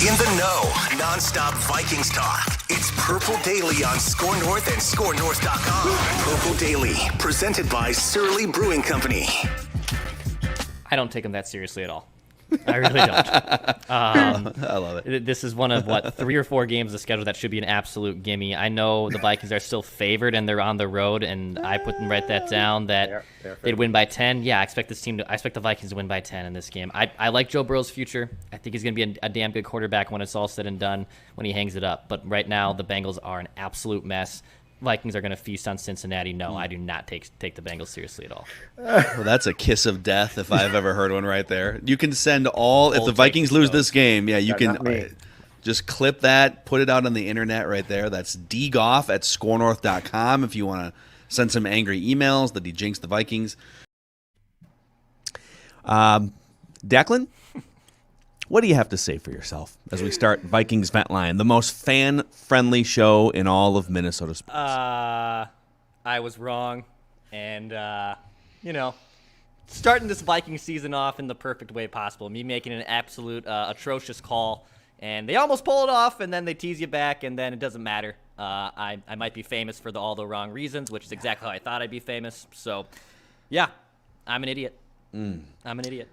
In the know, nonstop Vikings talk. It's Purple Daily on Score North and ScoreNorth.com. Purple Daily, presented by Surly Brewing Company. I don't take them that seriously at all. I really don't. I love it. This is one of, 3 or 4 games of the schedule that should be an absolute gimme. I know the Vikings are still favored, and they're on the road, and I put them write that down that they'd win by 10. Yeah, I expect the Vikings to win by 10 in this game. I like Joe Burrow's future. I think he's going to be a damn good quarterback when it's all said and done, when he hangs it up. But right now, the Bengals are an absolute mess. Vikings are going to feast on Cincinnati. No, I do not take the Bengals seriously at all. Well, that's a kiss of death if I've ever heard one right there. You can send all, if the Vikings lose this game, you can just clip that, put it out on the internet right there. That's dgoff@scorenorth.com if you want to send some angry emails that he jinxed the Vikings. Declan? What do you have to say for yourself as we start Vikings Vent Line, the most fan-friendly show in all of Minnesota sports? I was wrong, and, starting this Viking season off in the perfect way possible. Me making an absolute atrocious call, and they almost pull it off, and then they tease you back, and then it doesn't matter. I might be famous for all the wrong reasons, which is exactly how I thought I'd be famous. So, yeah, I'm an idiot. I'm an idiot.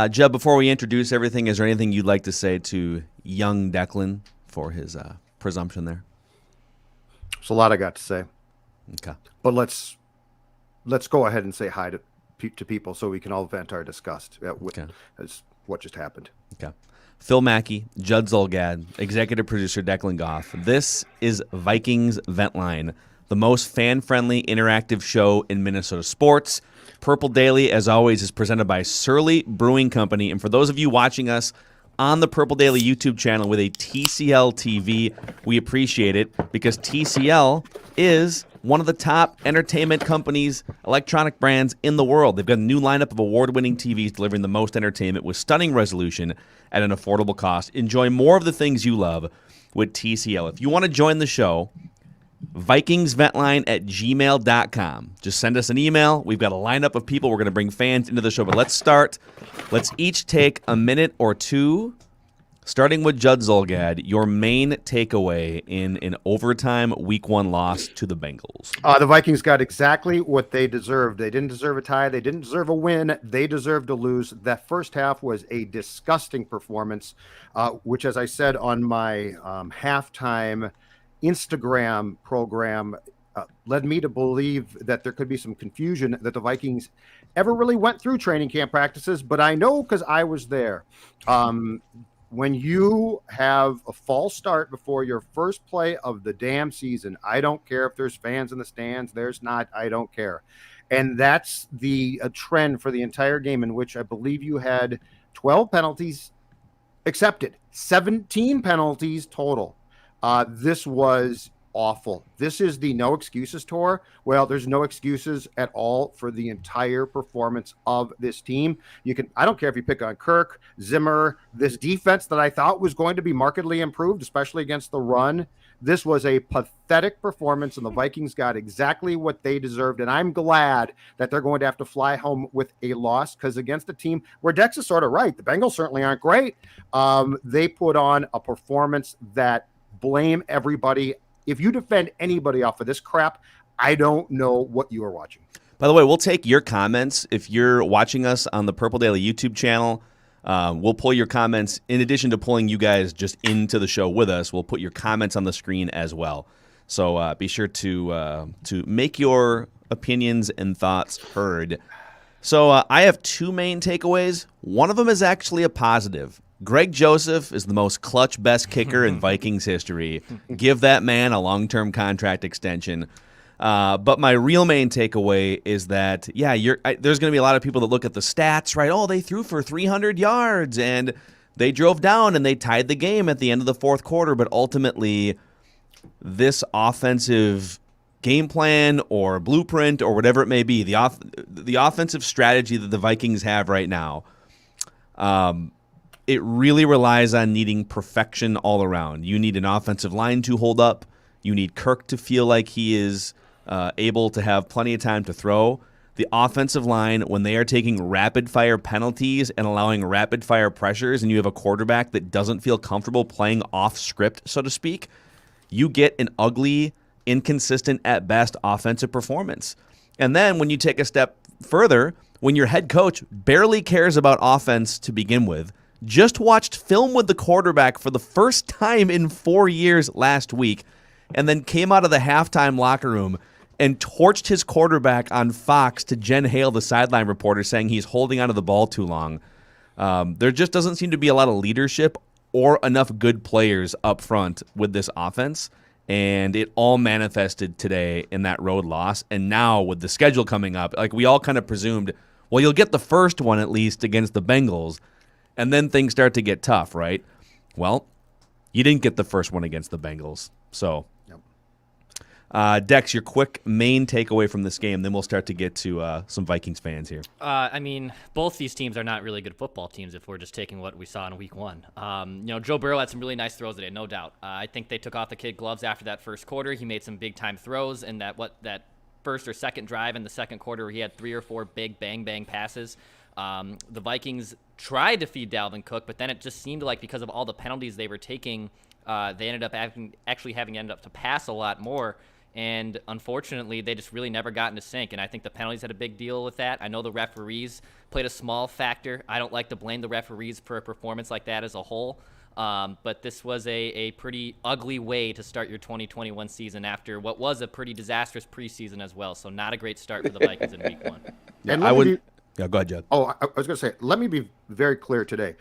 Jeb, before we introduce everything, is there anything you'd like to say to young Declan for his presumption there? There's a lot I got to say. Okay. But let's go ahead and say hi to people so we can all vent our disgust at what just happened. Okay. Phil Mackey, Judd Zulgad, executive producer Declan Goff. This is Vikings Vent Line, the most fan-friendly interactive show in Minnesota sports. Purple Daily, as always, is presented by Surly Brewing Company. And for those of you watching us on the Purple Daily YouTube channel with a TCL TV, we appreciate it because TCL is one of the top entertainment companies, electronic brands in the world. They've got a new lineup of award-winning TVs delivering the most entertainment with stunning resolution at an affordable cost. Enjoy more of the things you love with TCL. If you want to join the show, VikingsVentline@gmail.com. Just send us an email. We've got a lineup of people. We're going to bring fans into the show. But let's start. Let's each take a minute or two, starting with Judd Zulgad, your main takeaway in an overtime Week 1 loss to the Bengals. The Vikings got exactly what they deserved. They didn't deserve a tie. They didn't deserve a win. They deserved to lose. That first half was a disgusting performance, which, as I said on my halftime Instagram program, led me to believe that there could be some confusion that the Vikings ever really went through training camp practices, but I know because I was there. When you have a false start before your first play of the damn season, I don't care if there's fans in the stands, there's not, I don't care. And that's a trend for the entire game, in which I believe you had 12 penalties accepted, 17 penalties total. This was awful. This is the no excuses tour. Well, there's no excuses at all for the entire performance of this team. I don't care if you pick on Kirk, Zimmer, this defense that I thought was going to be markedly improved, especially against the run. This was a pathetic performance, and the Vikings got exactly what they deserved. And I'm glad that they're going to have to fly home with a loss, because against a team where Dex is sort of right, the Bengals certainly aren't great. They put on a performance that blame everybody. If you defend anybody off of this crap, I don't know what you are watching. By the way, we'll take your comments. If you're watching us on the Purple Daily YouTube channel, we'll pull your comments. In addition to pulling you guys just into the show with us, we'll put your comments on the screen as well. So be sure to make your opinions and thoughts heard. So I have 2 main takeaways. One of them is actually a positive. Greg Joseph is the most clutch best kicker in Vikings history. Give that man a long-term contract extension. But my real main takeaway is that, there's going to be a lot of people that look at the stats, right? Oh, they threw for 300 yards, and they drove down, and they tied the game at the end of the fourth quarter. But ultimately, this offensive game plan or blueprint or whatever it may be, the offensive strategy that the Vikings have right now, it really relies on needing perfection all around. You need an offensive line to hold up. You need Kirk to feel like he is able to have plenty of time to throw. the offensive line, when they are taking rapid-fire penalties and allowing rapid-fire pressures, and you have a quarterback that doesn't feel comfortable playing off script, so to speak, you get an ugly, inconsistent, at best, offensive performance. And then when you take a step further, when your head coach barely cares about offense to begin with, just watched film with the quarterback for the first time in 4 years last week, and then came out of the halftime locker room and torched his quarterback on Fox to Jen Hale, the sideline reporter, saying he's holding onto the ball too long. There just doesn't seem to be a lot of leadership or enough good players up front with this offense, and it all manifested today in that road loss. And now with the schedule coming up, like we all kind of presumed, well, you'll get the first one at least against the Bengals, and then things start to get tough, right? Well, you didn't get the first one against the Bengals, so... Dex, your quick main takeaway from this game, then we'll start to get to some Vikings fans here. I mean, both these teams are not really good football teams if we're just taking what we saw in week one. Joe Burrow had some really nice throws today, no doubt. I think they took off the kid gloves after that first quarter. He made some big-time throws in that first or second drive in the second quarter where he had 3 or 4 big bang-bang passes. The Vikings tried to feed Dalvin Cook, but then it just seemed like because of all the penalties they were taking, they ended up having to pass a lot more. And unfortunately, they just really never got into sync. And I think the penalties had a big deal with that. I know the referees played a small factor. I don't like to blame the referees for a performance like that as a whole. But this was a pretty ugly way to start your 2021 season after what was a pretty disastrous preseason as well. So not a great start for the Vikings in week one. And Yeah, go ahead, Jed. Oh, I was going to say, let me be very clear today.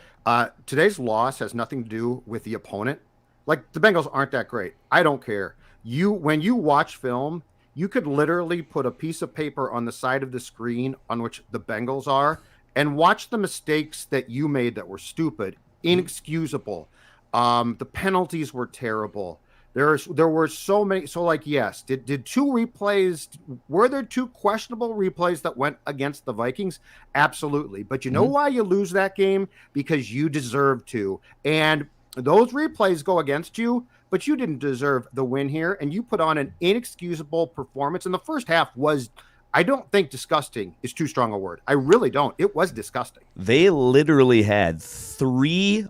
Today's loss has nothing to do with the opponent. Like, the Bengals aren't that great. I don't care. When you watch film, you could literally put a piece of paper on the side of the screen on which the Bengals are and watch the mistakes that you made that were stupid, inexcusable. The penalties were terrible. There were so many. So, like, yes, did 2 replays? Were there 2 questionable replays that went against the Vikings? Absolutely. But you know why you lose that game? Because you deserve to. And those replays go against you, but you didn't deserve the win here, and you put on an inexcusable performance. And the first half was, I don't think disgusting is too strong a word. I really don't. It was disgusting. They literally had 3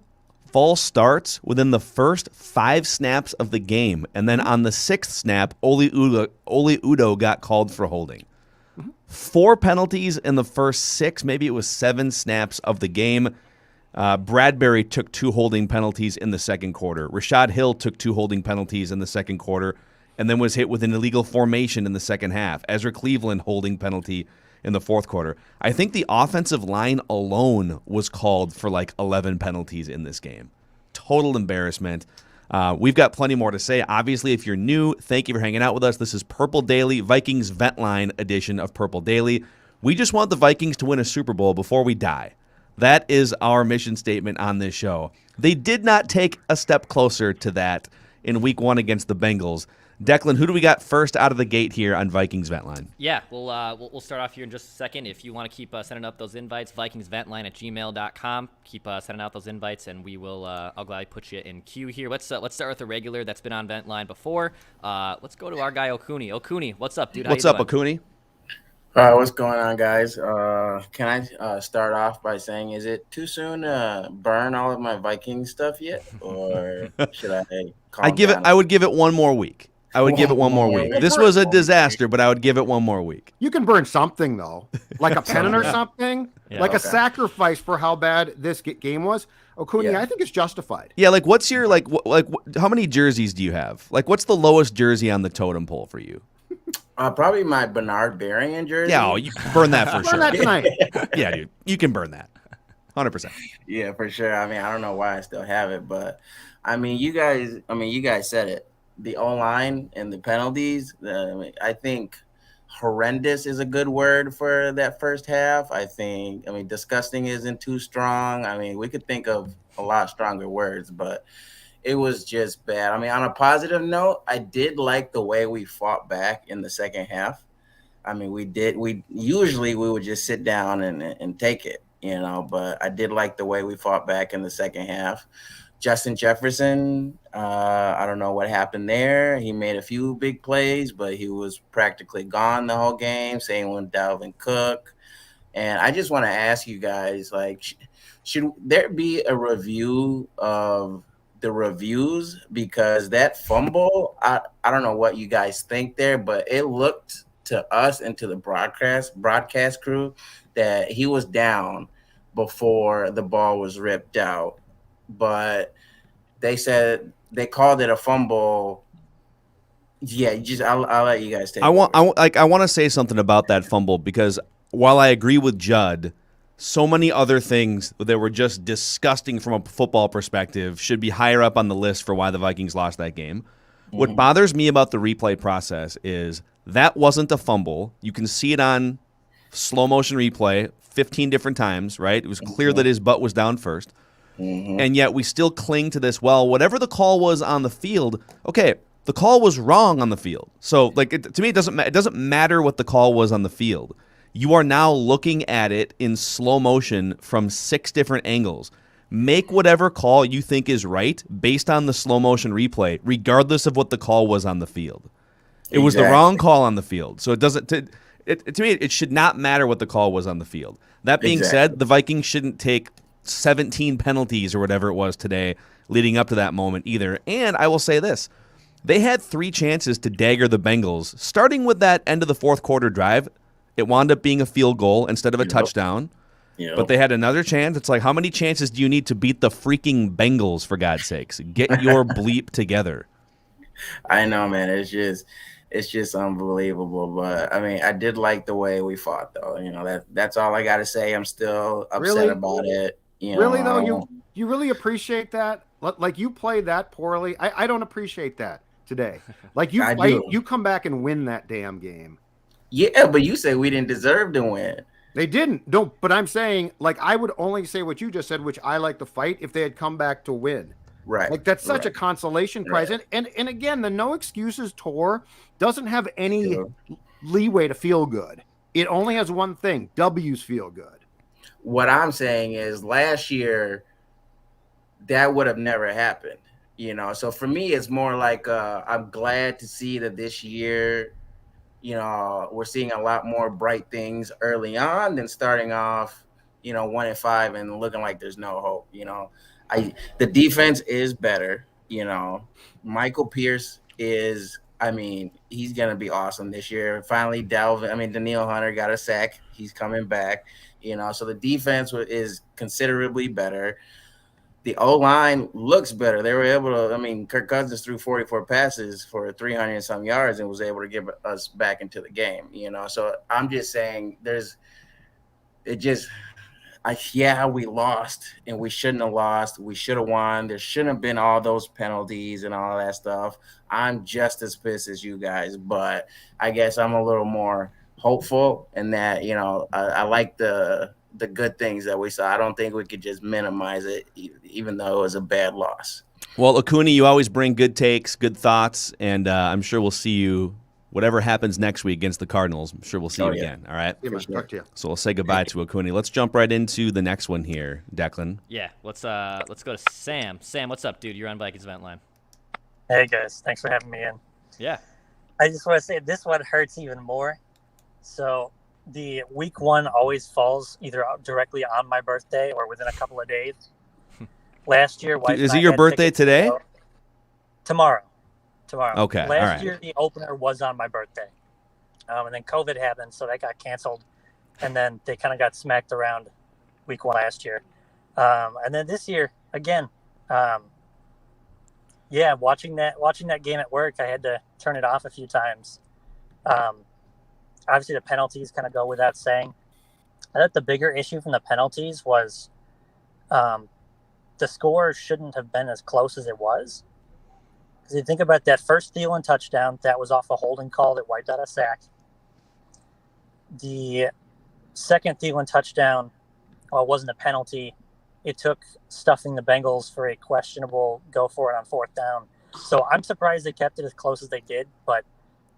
false starts within the first 5 snaps of the game, and then on the 6th snap, Oli Udoh got called for holding. 4 penalties in the first 6, maybe it was 7 snaps of the game. Bradbury took 2 holding penalties in the second quarter. Rashad Hill took 2 holding penalties in the second quarter and then was hit with an illegal formation in the second half. Ezra Cleveland holding penalty in the fourth quarter. I think the offensive line alone was called for like 11 penalties in this game. Total embarrassment. We've got plenty more to say. Obviously, if you're new, thank you for hanging out with us. This is Purple Daily, Vikings Vent Line edition of Purple Daily. We just want the Vikings to win a Super Bowl before we die. That is our mission statement on this show. They did not take a step closer to that in week 1 against the Bengals. Declan, who do we got first out of the gate here on Vikings Vent Line? Yeah, we'll start off here in just a second. If you want to keep sending up those invites, vikingsventline@gmail.com. Keep sending out those invites, and we will. I'll gladly put you in queue here. Let's start with a regular that's been on Vent Line before. Let's go to our guy Okuni. Okuni, what's up, dude? What's up, Okuni? What's going on, guys? Can I start off by saying, is it too soon to burn all of my Viking stuff yet, or should I calm down? I would give it one more week. Give it one more week. This was a disaster, but I would give it one more week. You can burn something, though, like a pennant or something, a sacrifice for how bad this game was. Okuni, I think it's justified. Yeah, like what's your how many jerseys do you have? Like, what's the lowest jersey on the totem pole for you? Probably my Bernard Berrian jersey. Yeah, you can burn that for sure. Burn that tonight. Yeah, dude, you can burn that. 100%. Yeah, for sure. I mean, I don't know why I still have it, but I mean, you guys said it. The O-line and the penalties, I think horrendous is a good word for that first half. I mean, disgusting isn't too strong. I mean, we could think of a lot stronger words, but it was just bad. I mean, on a positive note, I did like the way we fought back in the second half. I mean, we usually would just sit down and take it, but I did like the way we fought back in the second half. Justin Jefferson, I don't know what happened there. He made a few big plays, but he was practically gone the whole game. Same with Dalvin Cook. And I just want to ask you guys, like, should there be a review of the reviews? Because that fumble, I don't know what you guys think there, but it looked to us and to the broadcast crew that he was down before the ball was ripped out. But they said they called it a fumble. Yeah, I'll let you guys take it. I want to say something about that fumble, because while I agree with Judd, so many other things that were just disgusting from a football perspective should be higher up on the list for why the Vikings lost that game. Mm-hmm. What bothers me about the replay process is that wasn't a fumble. You can see it on slow motion replay 15 different times, right? It was clear that his butt was down first. Mm-hmm. And yet we still cling to this, well, whatever the call was on the field, okay, the call was wrong on the field. So, like, to me, it doesn't matter what the call was on the field. You are now looking at it in slow motion from 6 different angles. Make whatever call you think is right based on the slow motion replay, regardless of what the call was on the field. It was the wrong call on the field. So it doesn't. To me, it should not matter what the call was on the field. That being said, the Vikings shouldn't take 17 penalties or whatever it was today leading up to that moment either. And I will say this. They had 3 chances to dagger the Bengals, starting with that end of the fourth quarter drive. It wound up being a field goal instead of a touchdown. Yep. But they had another chance. It's like, how many chances do you need to beat the freaking Bengals, for God's sakes? Get your bleep together. I know, man. It's just unbelievable. But I mean, I did like the way we fought, though. You know, that's all I got to say. I'm still upset about it. Really, though, you really appreciate that? Like, you played that poorly. I don't appreciate that today. Like, you come back and win that damn game. Yeah, but you say we didn't deserve to win. They didn't. No, but I'm saying, like, I would only say what you just said, which I like the fight, if they had come back to win. Right. Like, that's such a consolation prize. Right. And again, the no excuses tour doesn't have any leeway to feel good. It only has one thing. W's feel good. What I'm saying is last year, that would have never happened. You know, so for me, it's more like I'm glad to see that this year, you know, we're seeing a lot more bright things early on than starting off, 1-5 and looking like there's no hope. You know, the defense is better. You know, Michael Pierce is, he's going to be awesome this year. Finally, Daniil Hunter got a sack. He's coming back, so the defense is considerably better. The O-line looks better. They were able to, Kirk Cousins threw 44 passes for 300 and some yards and was able to get us back into the game, So I'm just saying we lost and we shouldn't have lost. We should have won. There shouldn't have been all those penalties and all that stuff. I'm just as pissed as you guys, but I guess I'm a little more hopeful in that, I like the good things that we saw. I don't think we could just minimize it, even though it was a bad loss. Well, Acuna, you always bring good takes, good thoughts, and I'm sure we'll see you, whatever happens next week against the Cardinals. I'm sure we'll see you again. All right? Yeah, talk to you. So we'll say goodbye to Acuna. Let's jump right into the next one here, Declan. Yeah, let's go to Sam. Sam, what's up, dude? You're on Vikings Event Line. Hey, guys. Thanks for having me in. Yeah. I just want to say this one hurts even more. So the week 1 always falls either directly on my birthday or within a couple of days. Last year, is it your birthday today? Tomorrow. Okay. Last year, the opener was on my birthday. And then COVID happened, so that got canceled. And then they kind of got smacked around week 1 last year. And then this year, again, watching that game at work, I had to turn it off a few times. Obviously, the penalties kind of go without saying. I thought the bigger issue from the penalties was the score shouldn't have been as close as it was. Because you think about that first Thielen touchdown, that was off a holding call that wiped out a sack. The second Thielen touchdown, it wasn't a penalty. It took stuffing the Bengals for a questionable go for it on 4th down. So I'm surprised they kept it as close as they did. But,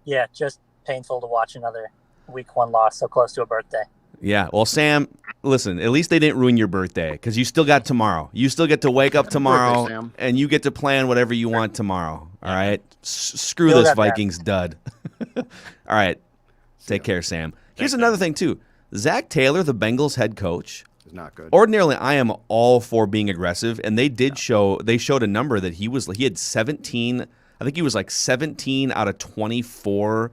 yeah, just painful to watch another week 1 loss so close to a birthday. Yeah. Well, Sam, listen, at least they didn't ruin your birthday because you still got tomorrow. You still get to wake up tomorrow Sam. and you get to plan whatever you want tomorrow. All right. Screw Still this got that. Vikings dud. All right. Take care, Sam. Here's another thing, too. Zach Taylor, the Bengals head coach. Is not good. Ordinarily, I am all for being aggressive, and they showed a number that he had 17. I think he was like 17 out of 24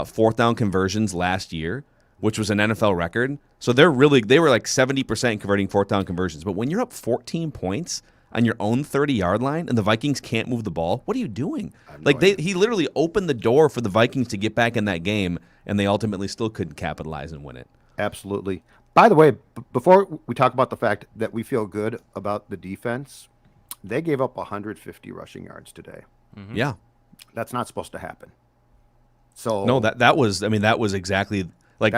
fourth down conversions last year, which was an NFL record. So they were like 70% converting fourth down conversions. But when you're up 14 points on your own 30-yard line and the Vikings can't move the ball, what are you doing? He literally opened the door for the Vikings to get back in that game, and they ultimately still couldn't capitalize and win it. Absolutely. By the way, before we talk about the fact that we feel good about the defense, they gave up 150 rushing yards today. Mm-hmm. Yeah. That's not supposed to happen. So no, that was exactly like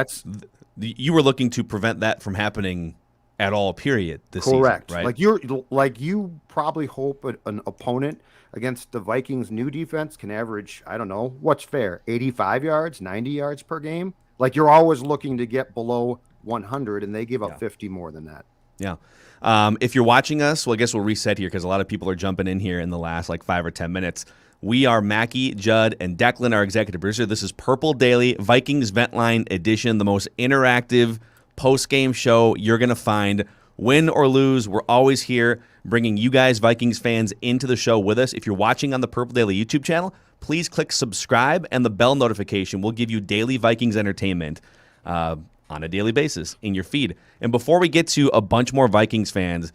you were looking to prevent that from happening at all. Period. This correct. Season, right? Like you probably hope an opponent against the Vikings' new defense can average, I don't know, what's fair, 85 yards, 90 yards per game. Like you're always looking to get below 100, and they give up 50 more than that. Yeah. If you're watching us, well, I guess we'll reset here because a lot of people are jumping in here in the last like 5 or 10 minutes. We are Mackie, Judd, and Declan, our executive producer. This is Purple Daily, Vikings Vent Line Edition, the most interactive post-game show you're going to find. Win or lose, we're always here bringing you guys, Vikings fans, into the show with us. If you're watching on the Purple Daily YouTube channel, please click subscribe and the bell notification will give you daily Vikings entertainment on a daily basis in your feed. And before we get to a bunch more Vikings fans,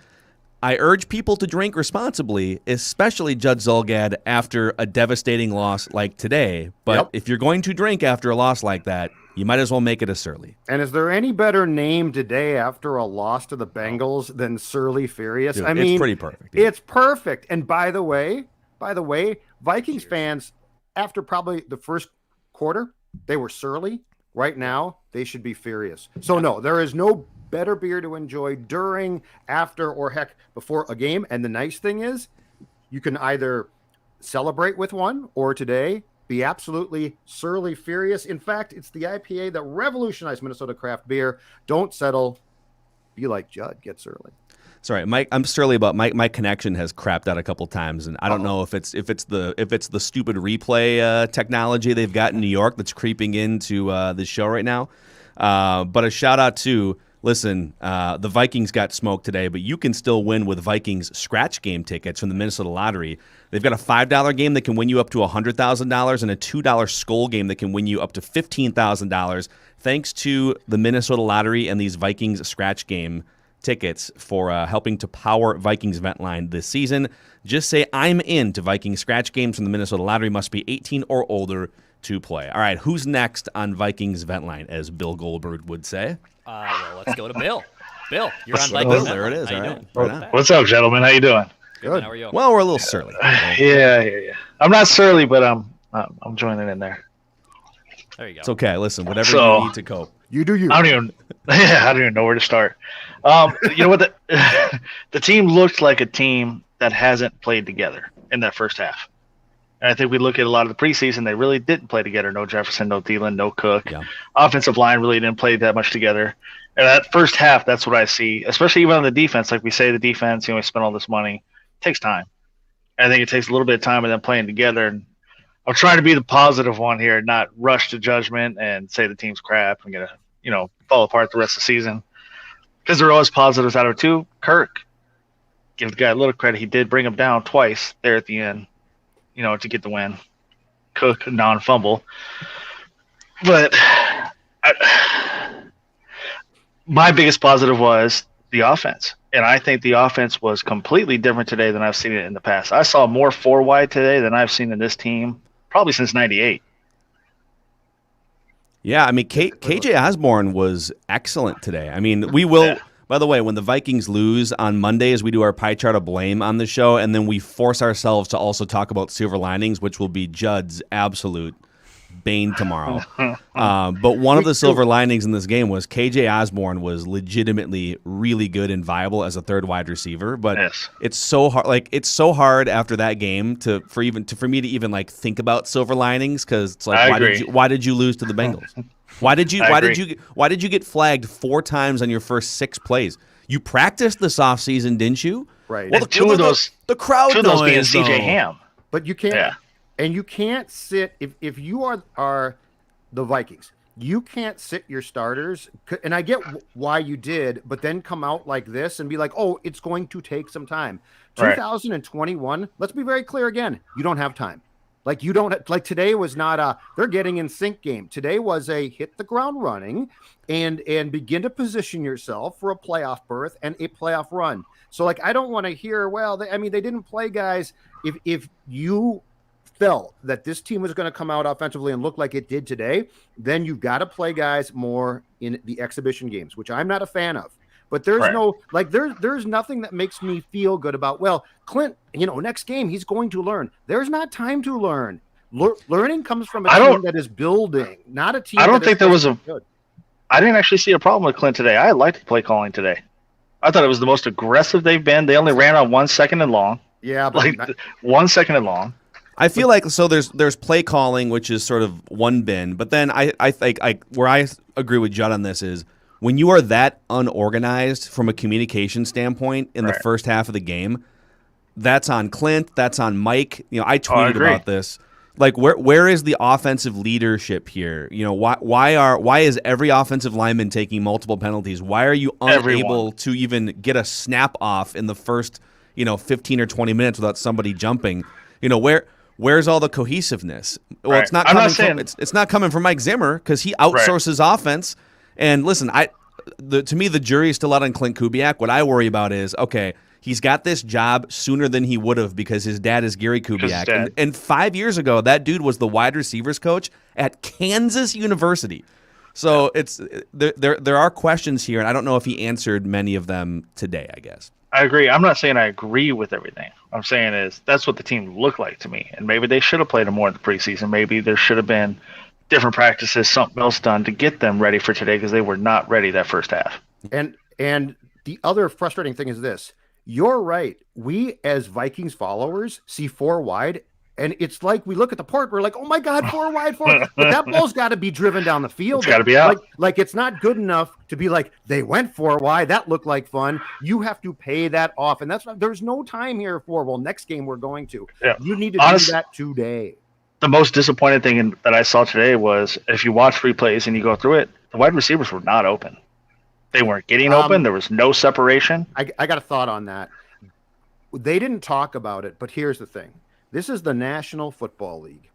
I urge people to drink responsibly, especially Judd Zulgad after a devastating loss like today. But if you're going to drink after a loss like that, you might as well make it a Surly. And is there any better name today after a loss to the Bengals than Surly Furious? Dude, I mean, it's pretty perfect. It's perfect. And by the way, Vikings fans, after probably the first quarter, they were surly. Right now, they should be furious. So no, there is no better beer to enjoy during, after, or heck, before a game. And the nice thing is, you can either celebrate with one or today be absolutely surly furious. In fact, it's the IPA that revolutionized Minnesota craft beer. Don't settle. Be like Judd. Get surly. Sorry, Mike. I'm surly about my connection has crapped out a couple times, and I don't know if it's the stupid replay technology they've got in New York that's creeping into this show right now. But a shout out to the Vikings got smoked today, but you can still win with Vikings scratch game tickets from the Minnesota Lottery. They've got a $5 game that can win you up to $100,000 and a $2 Skull game that can win you up to $15,000. Thanks to the Minnesota Lottery and these Vikings scratch game tickets for helping to power Vikings Vent Line this season. Just say I'm into Vikings scratch games from the Minnesota Lottery. Must be 18 or older to play. All right, who's next on Vikings Vent Line, as Bill Goldberg would say? Well, let's go to Bill. Bill, you're on Well, Vikings. there it is. How All you right. doing? Right on. What's up, gentlemen? How you doing? Good. How are you? Well, we're a little surly. Yeah. I'm not surly, but I'm joining in there. There you go. It's okay. Listen, whatever So- you need to cope. You do you. I don't even know where to start. You know what? The team looked like a team that hasn't played together in that first half. And I think we look at a lot of the preseason, they really didn't play together. No Jefferson, no Thielen, no Cook. Yeah. Offensive line really didn't play that much together. And that first half, that's what I see, especially even on the defense. Like we say, the defense, we spend all this money. It takes time. And I think it takes a little bit of time of them playing together. And I'm trying to be the positive one here, not rush to judgment and say the team's crap and going to, fall apart the rest of the season. Because there are always positives out of it, too. Kirk, give the guy a little credit. He did bring him down twice there at the end, to get the win. Cook, non-fumble. But my biggest positive was the offense. And I think the offense was completely different today than I've seen it in the past. I saw more four-wide today than I've seen in this team probably since '98. Yeah, I mean, KJ Osborne was excellent today. I mean, we will, by the way, when the Vikings lose on Mondays, we do our pie chart of blame on the show, and then we force ourselves to also talk about silver linings, which will be Judd's absolute bane tomorrow. But one of the silver linings in this game was KJ Osborne was legitimately really good and viable as a third wide receiver. But it's so hard. Like, it's so hard after that game for me to even like think about silver linings, because it's like, why did you lose to the Bengals? Why did you get flagged 4 times on your first 6 plays? You practiced this offseason, didn't you? Right. Well, the crowd noise, being though. CJ Ham. But you can't, and you can't sit if you are the Vikings. You can't sit your starters, and I get why you did, but then come out like this and be like, "Oh, it's going to take some time." 2021. Let's be very clear again. You don't have time. Like, you don't, like, today was not they're getting in sync game. Today was a hit the ground running and begin to position yourself for a playoff berth and a playoff run. So, like, I don't want to hear, well, they didn't play guys. If you felt that this team was going to come out offensively and look like it did today, then you've got to play guys more in the exhibition games, which I'm not a fan of. But there's no, like, there's nothing that makes me feel good about, well, Clint, next game he's going to learn. There's not time to learn. Learning comes from a team that is building, not a team. I don't think there was I didn't actually see a problem with Clint today. I liked the play calling today. I thought it was the most aggressive they've been. They only ran on 1 second and long. Yeah, but 1 second and long. I feel like, so there's play calling, which is sort of one bin, but then I think where I agree with Judd on this is, when you are that unorganized from a communication standpoint in the first half of the game, that's on Clint, that's on Mike. I tweeted about this. Like, where is the offensive leadership here? Why is every offensive lineman taking multiple penalties? Why are you unable to even get a snap off in the first 15 or 20 minutes without somebody jumping? Where's all the cohesiveness? Well, it's not. It's not coming from Mike Zimmer, because he outsources offense. And listen, to me, the jury is still out on Clint Kubiak. What I worry about is, okay, he's got this job sooner than he would have because his dad is Gary Kubiak. And 5 years ago, that dude was the wide receivers coach at Kansas University. So there are questions here, and I don't know if he answered many of them today, I guess. I agree. I'm not saying I agree with everything. I'm saying is that's what the team looked like to me. And maybe they should have played him more in the preseason. Maybe there should have been different practices, something else done to get them ready for today, because they were not ready that first half. And the other frustrating thing is this. You're right. We as Vikings followers see 4 wide, and it's like we look at the part, we're like, oh my God, 4 wide, 4. But that ball's got to be driven down the field. It's got to be out. Like it's not good enough to be like, they went 4 wide. That looked like fun. You have to pay that off. And there's no time here for, well, next game we're going to. Yeah. You need to do that today. The most disappointing thing that I saw today was, if you watch replays and you go through it, the wide receivers were not open. They weren't getting open. There was no separation. I got a thought on that. They didn't talk about it, but here's the thing. This is the National Football League.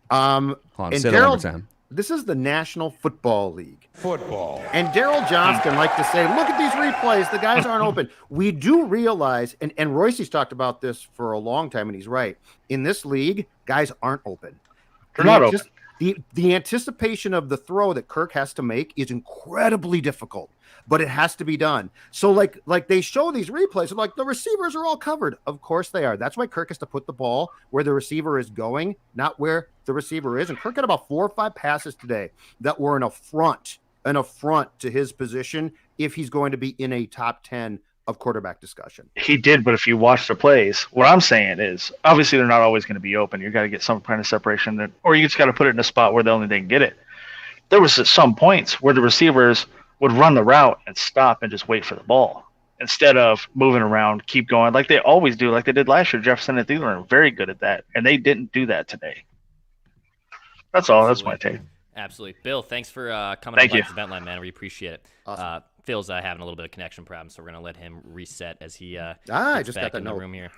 Hold on, say that one more time. This is the National Football League. Football. And Daryl Johnston liked to say, look at these replays. The guys aren't open. We do realize, and Royce's talked about this for a long time, and he's right. In this league, guys aren't open. They're not open. The anticipation of the throw that Kirk has to make is incredibly difficult, but it has to be done. So like they show these replays, and like, the receivers are all covered. Of course they are. That's why Kirk has to put the ball where the receiver is going, not where the receiver is. And Kirk had about 4 or 5 passes today that were an affront to his position if he's going to be in a top 10 of quarterback discussion. He did, but if you watch the plays, what I'm saying is, obviously they're not always going to be open. You got to get some kind of separation, or you just got to put it in a spot where they can get it. There was at some points where the receivers would run the route and stop and just wait for the ball instead of moving around, keep going like they always do, like they did last year. Jefferson and Thielen are very good at that, and they didn't do that today. That's all. Absolutely. That's my take. Absolutely. Bill, thanks for coming on the event line, man. We appreciate it. Awesome. Phil's having a little bit of connection problems, so we're going to let him reset as he gets back in the room here.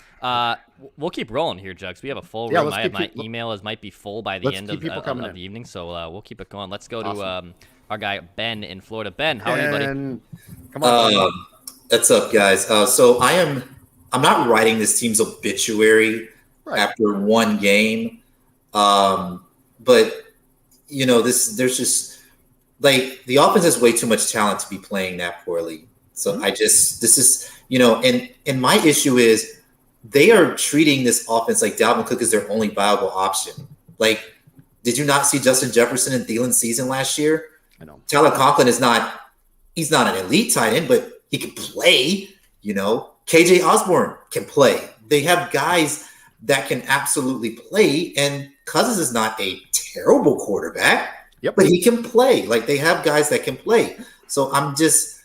We'll keep rolling here, Jugs. We have a full room. My email might be full by the end of the evening, so we'll keep it going. Let's go to our guy Ben in Florida. Ben, how are you, buddy? Come on. What's up, guys? So I'm not writing this team's obituary after one game, but there's just, like, the offense has way too much talent to be playing that poorly. So and my issue is they are treating this offense like Dalvin Cook is their only viable option. Like, Did you not see Justin Jefferson and Thielen's season last year? I know. Tyler Conklin he's not an elite tight end, but he can play, KJ Osborne can play. They have guys that can absolutely play, and Cousins is not a terrible quarterback, but he can play. Like, they have guys that can play. So I just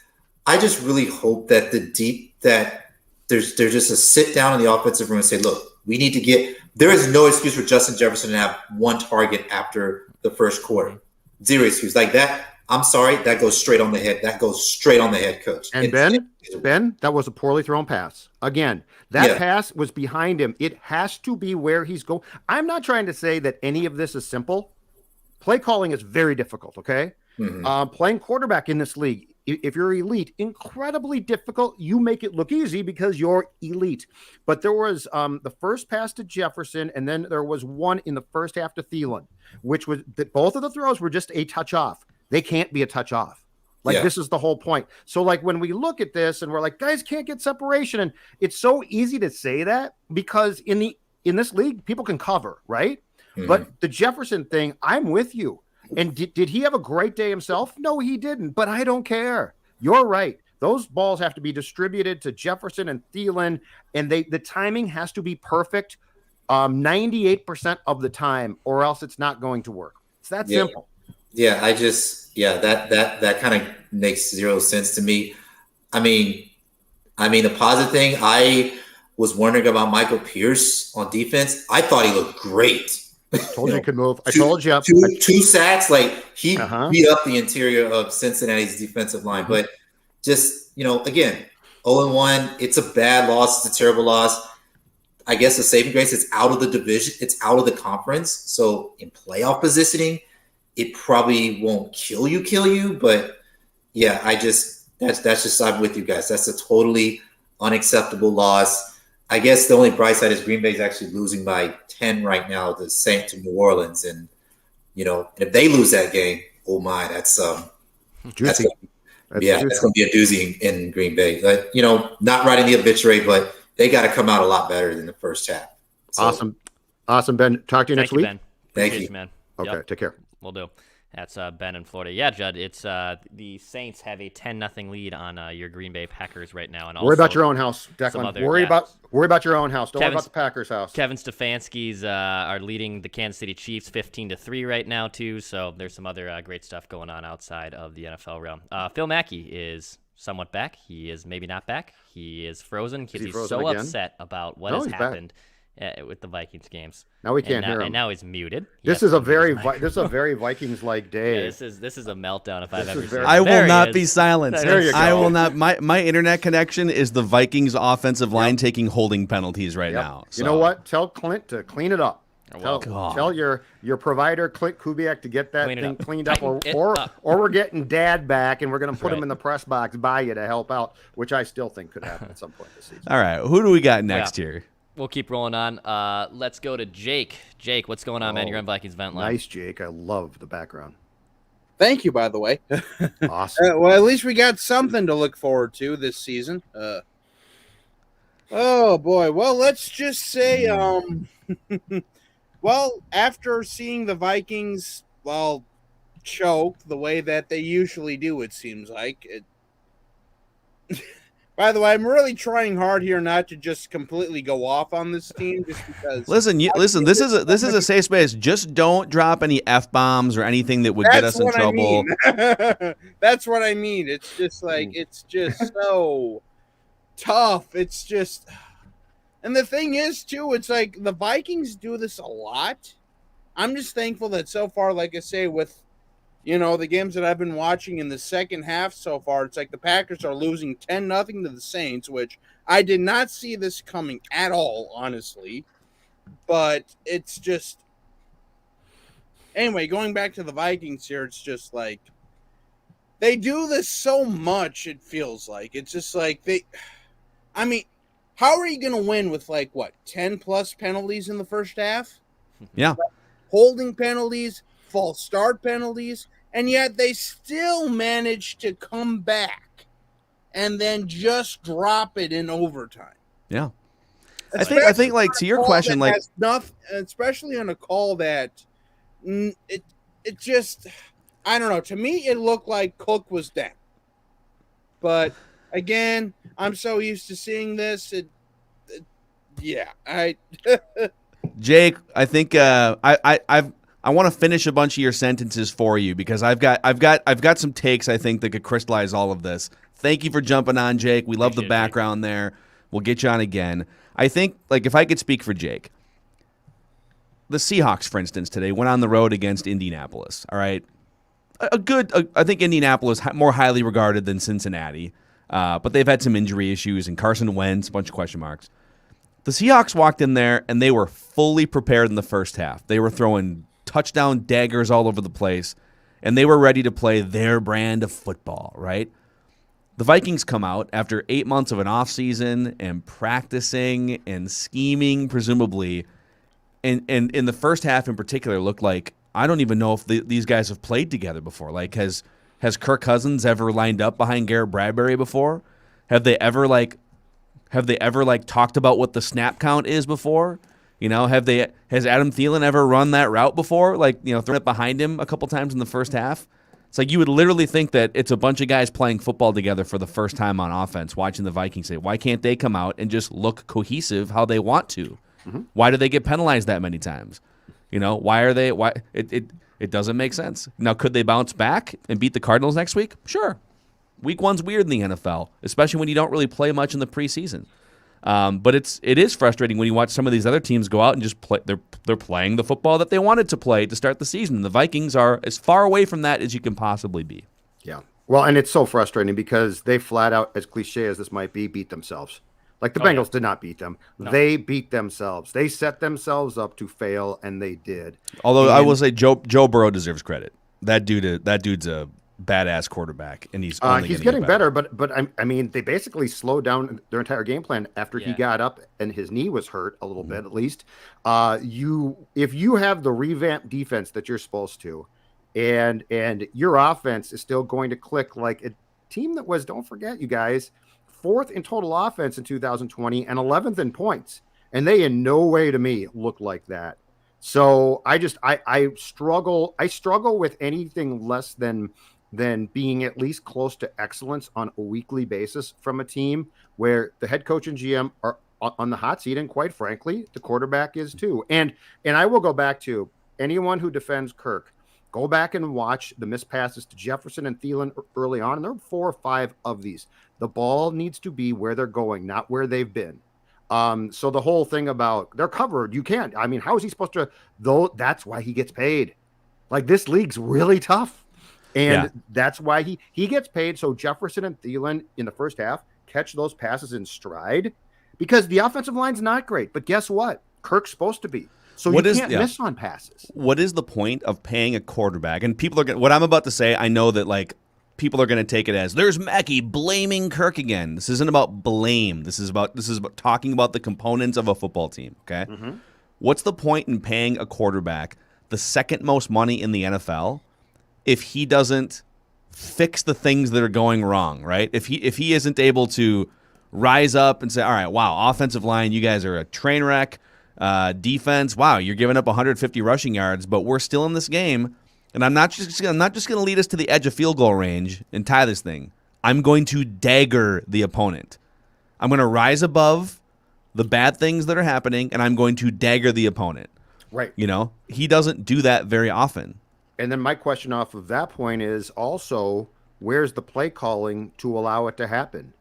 really hope that there's just a sit down in the offensive room and say, look, we need to there is no excuse for Justin Jefferson to have one target after the first quarter. Zero excuse. Like that, I'm sorry, that goes straight on the head. That goes straight on the head coach. And Ben, that was a poorly thrown pass. Again, that pass was behind him. It has to be where he's going. I'm not trying to say that any of this is simple. Play calling is very difficult, okay? Mm-hmm. Playing quarterback in this league, if you're elite, incredibly difficult. You make it look easy because you're elite. But there was the first pass to Jefferson, and then there was one in the first half to Thielen, which was that both of the throws were just a touch off. They can't be a touch off. This is the whole point. So when we look at this and we're like, guys can't get separation, and it's so easy to say that because in this league, people can cover, right? Mm-hmm. But the Jefferson thing, I'm with you. And did he have a great day himself? No, he didn't, but I don't care. You're right. Those balls have to be distributed to Jefferson and Thielen, and the timing has to be perfect 98% of the time, or else it's not going to work. It's that simple. Yeah, that kind of makes zero sense to me. I mean, the positive thing, I was wondering about Michael Pierce on defense. I thought he looked great. Told you he could move. I told you. Two sacks. Like, he beat up the interior of Cincinnati's defensive line. Mm-hmm. But just, again, 0-1, it's a bad loss. It's a terrible loss. I guess the saving grace, it's out of the division. It's out of the conference. So in playoff positioning, it probably won't kill you. But yeah, that's just, I'm with you guys. That's a totally unacceptable loss. I guess the only bright side is Green Bay is actually losing by 10 right now to New Orleans. And, if they lose that game, oh my, that's going to be a doozy in Green Bay. But, not writing the obituary, but they got to come out a lot better than the first half. So, Awesome, Ben. Talk to you next week. Ben. Thank you, man. Okay, take care. We'll do. That's Ben in Florida. Yeah, Judd, it's the Saints have a 10-0 lead on your Green Bay Packers right now. And worry about your own house, Declan. Worry about your own house. Don't worry about the Packers' house. Kevin Stefanski's are leading the Kansas City Chiefs 15-3 right now too. So there's some other great stuff going on outside of the NFL realm. Phil Mackey is somewhat back. He is maybe not back. He is frozen because he's so upset about what has happened with the Vikings games. Now we can't hear him. And now he's muted. This is a very Vikings-like day. Yeah, this is a meltdown if I've ever seen. I will not be silenced. There you go. I will not. My internet connection is the Vikings offensive line taking holding penalties right now. So. You know what? Tell Clint to clean it up. Tell your provider Clint Kubiak to get that thing cleaned up, or we're getting Dad back and we're going to put him in the press box by you to help out, which I still think could happen at some point this season. All right, who do we got next here? We'll keep rolling on. Let's go to Jake. Jake, what's going on, man? You're on Vikings Vent Line. Nice, Jake. I love the background. Thank you, by the way. Awesome. Well, at least we got something to look forward to this season. Oh boy. Well, let's just say, well, after seeing the Vikings, choke the way that they usually do, it seems like it. By the way, I'm really trying hard here not to just completely go off on this team, just because. Listen. This is a safe space. Just don't drop any F-bombs or anything that would get us in trouble. That's what I mean. It's just like it's just so tough. It's just, and the thing is too, it's like the Vikings do this a lot. I'm just thankful that so far, like I say, with the games that I've been watching in the second half so far, it's like the Packers are losing 10-0 to the Saints, which I did not see this coming at all, honestly. But it's just... Anyway, going back to the Vikings here, it's just like... They do this so much, it feels like. It's just like they... I mean, how are you going to win with 10-plus penalties in the first half? Yeah. Holding penalties, false start penalties, and yet they still manage to come back and then just drop it in overtime. Yeah. I think like to your question, like nothing, especially on a call that it just, I don't know. To me, it looked like Cook was down. But again, I'm so used to seeing this. Jake, I think I want to finish a bunch of your sentences for you because I've got some takes I think that could crystallize all of this. Thank you for jumping on, Jake. We love the background there. We'll get you on again. I think, like, if I could speak for Jake, the Seahawks, for instance, today went on the road against Indianapolis. All right, I think Indianapolis more highly regarded than Cincinnati, but they've had some injury issues and Carson Wentz, a bunch of question marks. The Seahawks walked in there and they were fully prepared in the first half. They were throwing touchdown daggers all over the place, and they were ready to play their brand of football, right? The Vikings come out after 8 months of an offseason and practicing and scheming, presumably, and in the first half in particular looked like, I don't even know if these guys have played together before. Like, has Kirk Cousins ever lined up behind Garrett Bradbury before? Have they ever talked about what the snap count is before? Has Adam Thielen ever run that route before? Thrown it behind him a couple times in the first half? It's like you would literally think that it's a bunch of guys playing football together for the first time on offense, watching the Vikings say, why can't they come out and just look cohesive how they want to? Mm-hmm. Why do they get penalized that many times? Why it doesn't make sense. Now, could they bounce back and beat the Cardinals next week? Sure. Week 1's weird in the NFL, especially when you don't really play much in the preseason. But it is frustrating when you watch some of these other teams go out and just play. They're playing the football that they wanted to play to start the season. The Vikings are as far away from that as you can possibly be. Yeah. Well, and it's so frustrating because they flat out, as cliche as this might be, beat themselves. Like the Bengals did not beat them. No. They beat themselves. They set themselves up to fail, and they did. Although I will say Joe Burrow deserves credit. That dude's a badass quarterback, and he's getting better. But I mean, they basically slowed down their entire game plan after he got up and his knee was hurt a little bit, at least. If you have the revamped defense that you're supposed to, and your offense is still going to click like a team that was, don't forget, you guys, 4th in total offense in 2020 and 11th in points, and they in no way to me look like that. So I struggle with anything less than being at least close to excellence on a weekly basis from a team where the head coach and GM are on the hot seat, and quite frankly, the quarterback is too. And I will go back to anyone who defends Kirk. Go back and watch the missed passes to Jefferson and Thielen early on, and there are 4 or 5 of these. The ball needs to be where they're going, not where they've been. So the whole thing about they're covered, you can't. I mean, how is he supposed to? Though that's why he gets paid. Like, this league's really tough. And that's why he gets paid. So Jefferson and Thielen in the first half catch those passes in stride because the offensive line's not great. But guess what? Kirk's supposed to be. So you can't miss on passes. What is the point of paying a quarterback? And people are what I'm about to say, I know that people are going to take it as there's Mackey blaming Kirk again. This isn't about blame. This is about talking about the components of a football team. Okay. Mm-hmm. What's the point in paying a quarterback the second most money in the NFL if he doesn't fix the things that are going wrong, right? If he isn't able to rise up and say, all right, wow, offensive line, you guys are a train wreck. Defense, wow, you're giving up 150 rushing yards, but we're still in this game, and I'm not just going to lead us to the edge of field goal range and tie this thing. I'm going to dagger the opponent. I'm going to rise above the bad things that are happening, and I'm going to dagger the opponent. Right. He doesn't do that very often. And then my question off of that point is also, where's the play calling to allow it to happen?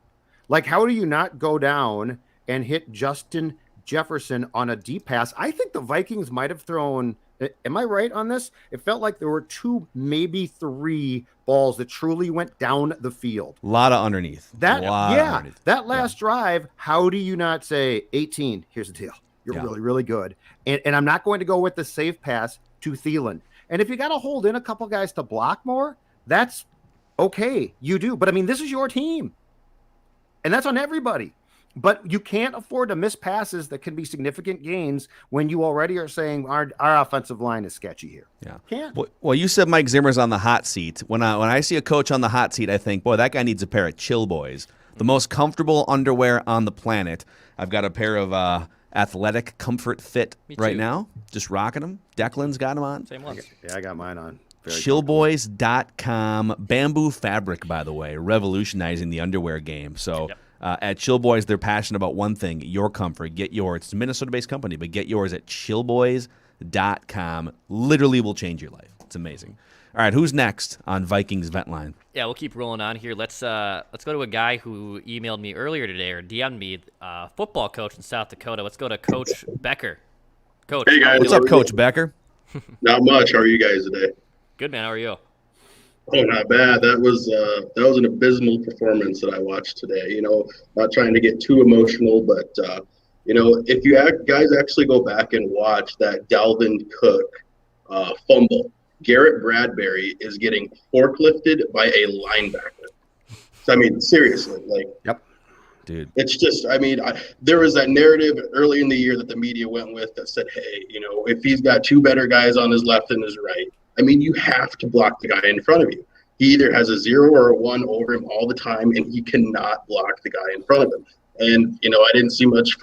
Like, how do you not go down and hit Justin Jefferson on a deep pass? I think the Vikings might have thrown, am I right on this? It felt like there were 2, maybe 3 balls that truly went down the field. A lot of underneath. That last drive, how do you not say, 18, here's the deal. You're really, really good. And I'm not going to go with the safe pass to Thielen. And if you got to hold in a couple guys to block more, that's okay. You do. But, I mean, this is your team. And that's on everybody. But you can't afford to miss passes that can be significant gains when you already are saying our offensive line is sketchy here. Yeah. Can't. Well, you said Mike Zimmer's on the hot seat. When I see a coach on the hot seat, I think, boy, that guy needs a pair of Chill Boys. The most comfortable underwear on the planet. I've got a pair of Athletic Comfort Fit Me right too. now. Just rocking them. Declan's got them on. Same ones. Yeah, I got mine on. Very Chillboys.com. Bamboo fabric, by the way, revolutionizing the underwear game. So at Chillboys, they're passionate about one thing, your comfort. Get yours. It's a Minnesota-based company, but get yours at chillboys.com. Literally will change your life. It's amazing. All right, who's next on Vikings Vent Line? Yeah, we'll keep rolling on here. Let's go to a guy who emailed me earlier today or DM'd me, football coach in South Dakota. Let's go to Coach Becker. Coach, hey guys, what's up, Coach Becker? Not much. How are you guys today? Good, man. How are you? Oh, not bad. That was an abysmal performance that I watched today. You know, not trying to get too emotional, but you know, if you guys actually go back and watch that Dalvin Cook fumble, Garrett Bradbury is getting forklifted by a linebacker. So I mean, seriously, like, Yep. Dude. It's just, I mean, there was that narrative early in the year that the media went with that said, hey, you know, if he's got two better guys on his left and his right, I mean, you have to block the guy in front of you. He either has a 0 or a 1 over him all the time, and he cannot block the guy in front of him. And, you know, I didn't see much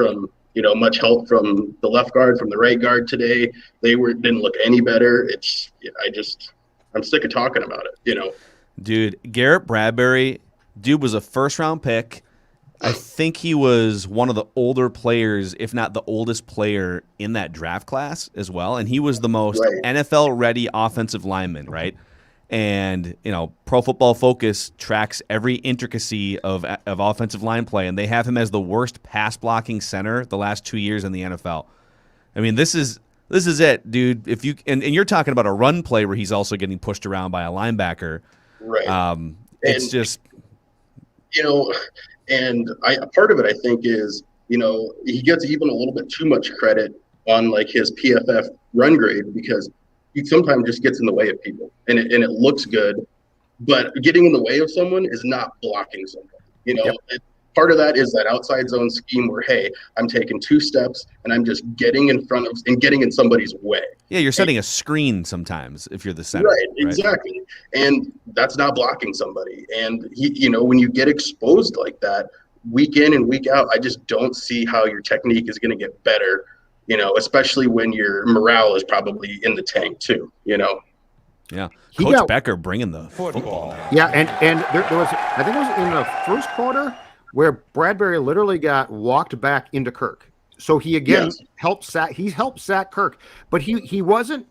help from the left guard, from the right guard today. They didn't look any better. I'm sick of talking about it, you know. Dude, Garrett Bradbury, was a first-round pick. I think he was one of the older players, if not the oldest player in that draft class as well. And he was the most NFL-ready offensive lineman, right? And, you know, Pro Football Focus tracks every intricacy of offensive line play, and they have him as the worst pass-blocking center the last 2 years in the NFL. I mean, this is it, dude. If you and you're talking about a run play where he's also getting pushed around by a linebacker. Right. It's just, you know, and part of it, I think, is, you know, he gets even a little bit too much credit on like his PFF run grade because he sometimes just gets in the way of people, and it looks good, but getting in the way of someone is not blocking someone. You know, part of that is that outside zone scheme where, hey, I'm taking 2 steps and I'm just getting in front of and getting in somebody's way. Yeah, you're setting a screen sometimes if you're the center. Right, exactly. And that's not blocking somebody. And, you know, when you get exposed like that, week in and week out, I just don't see how your technique is going to get better, you know, especially when your morale is probably in the tank too, you know. Yeah. Coach Becker bringing the football. Yeah, and there was, I think it was in the first quarter where Bradbury literally got walked back into Kirk. So he again helped sack Kirk, but he wasn't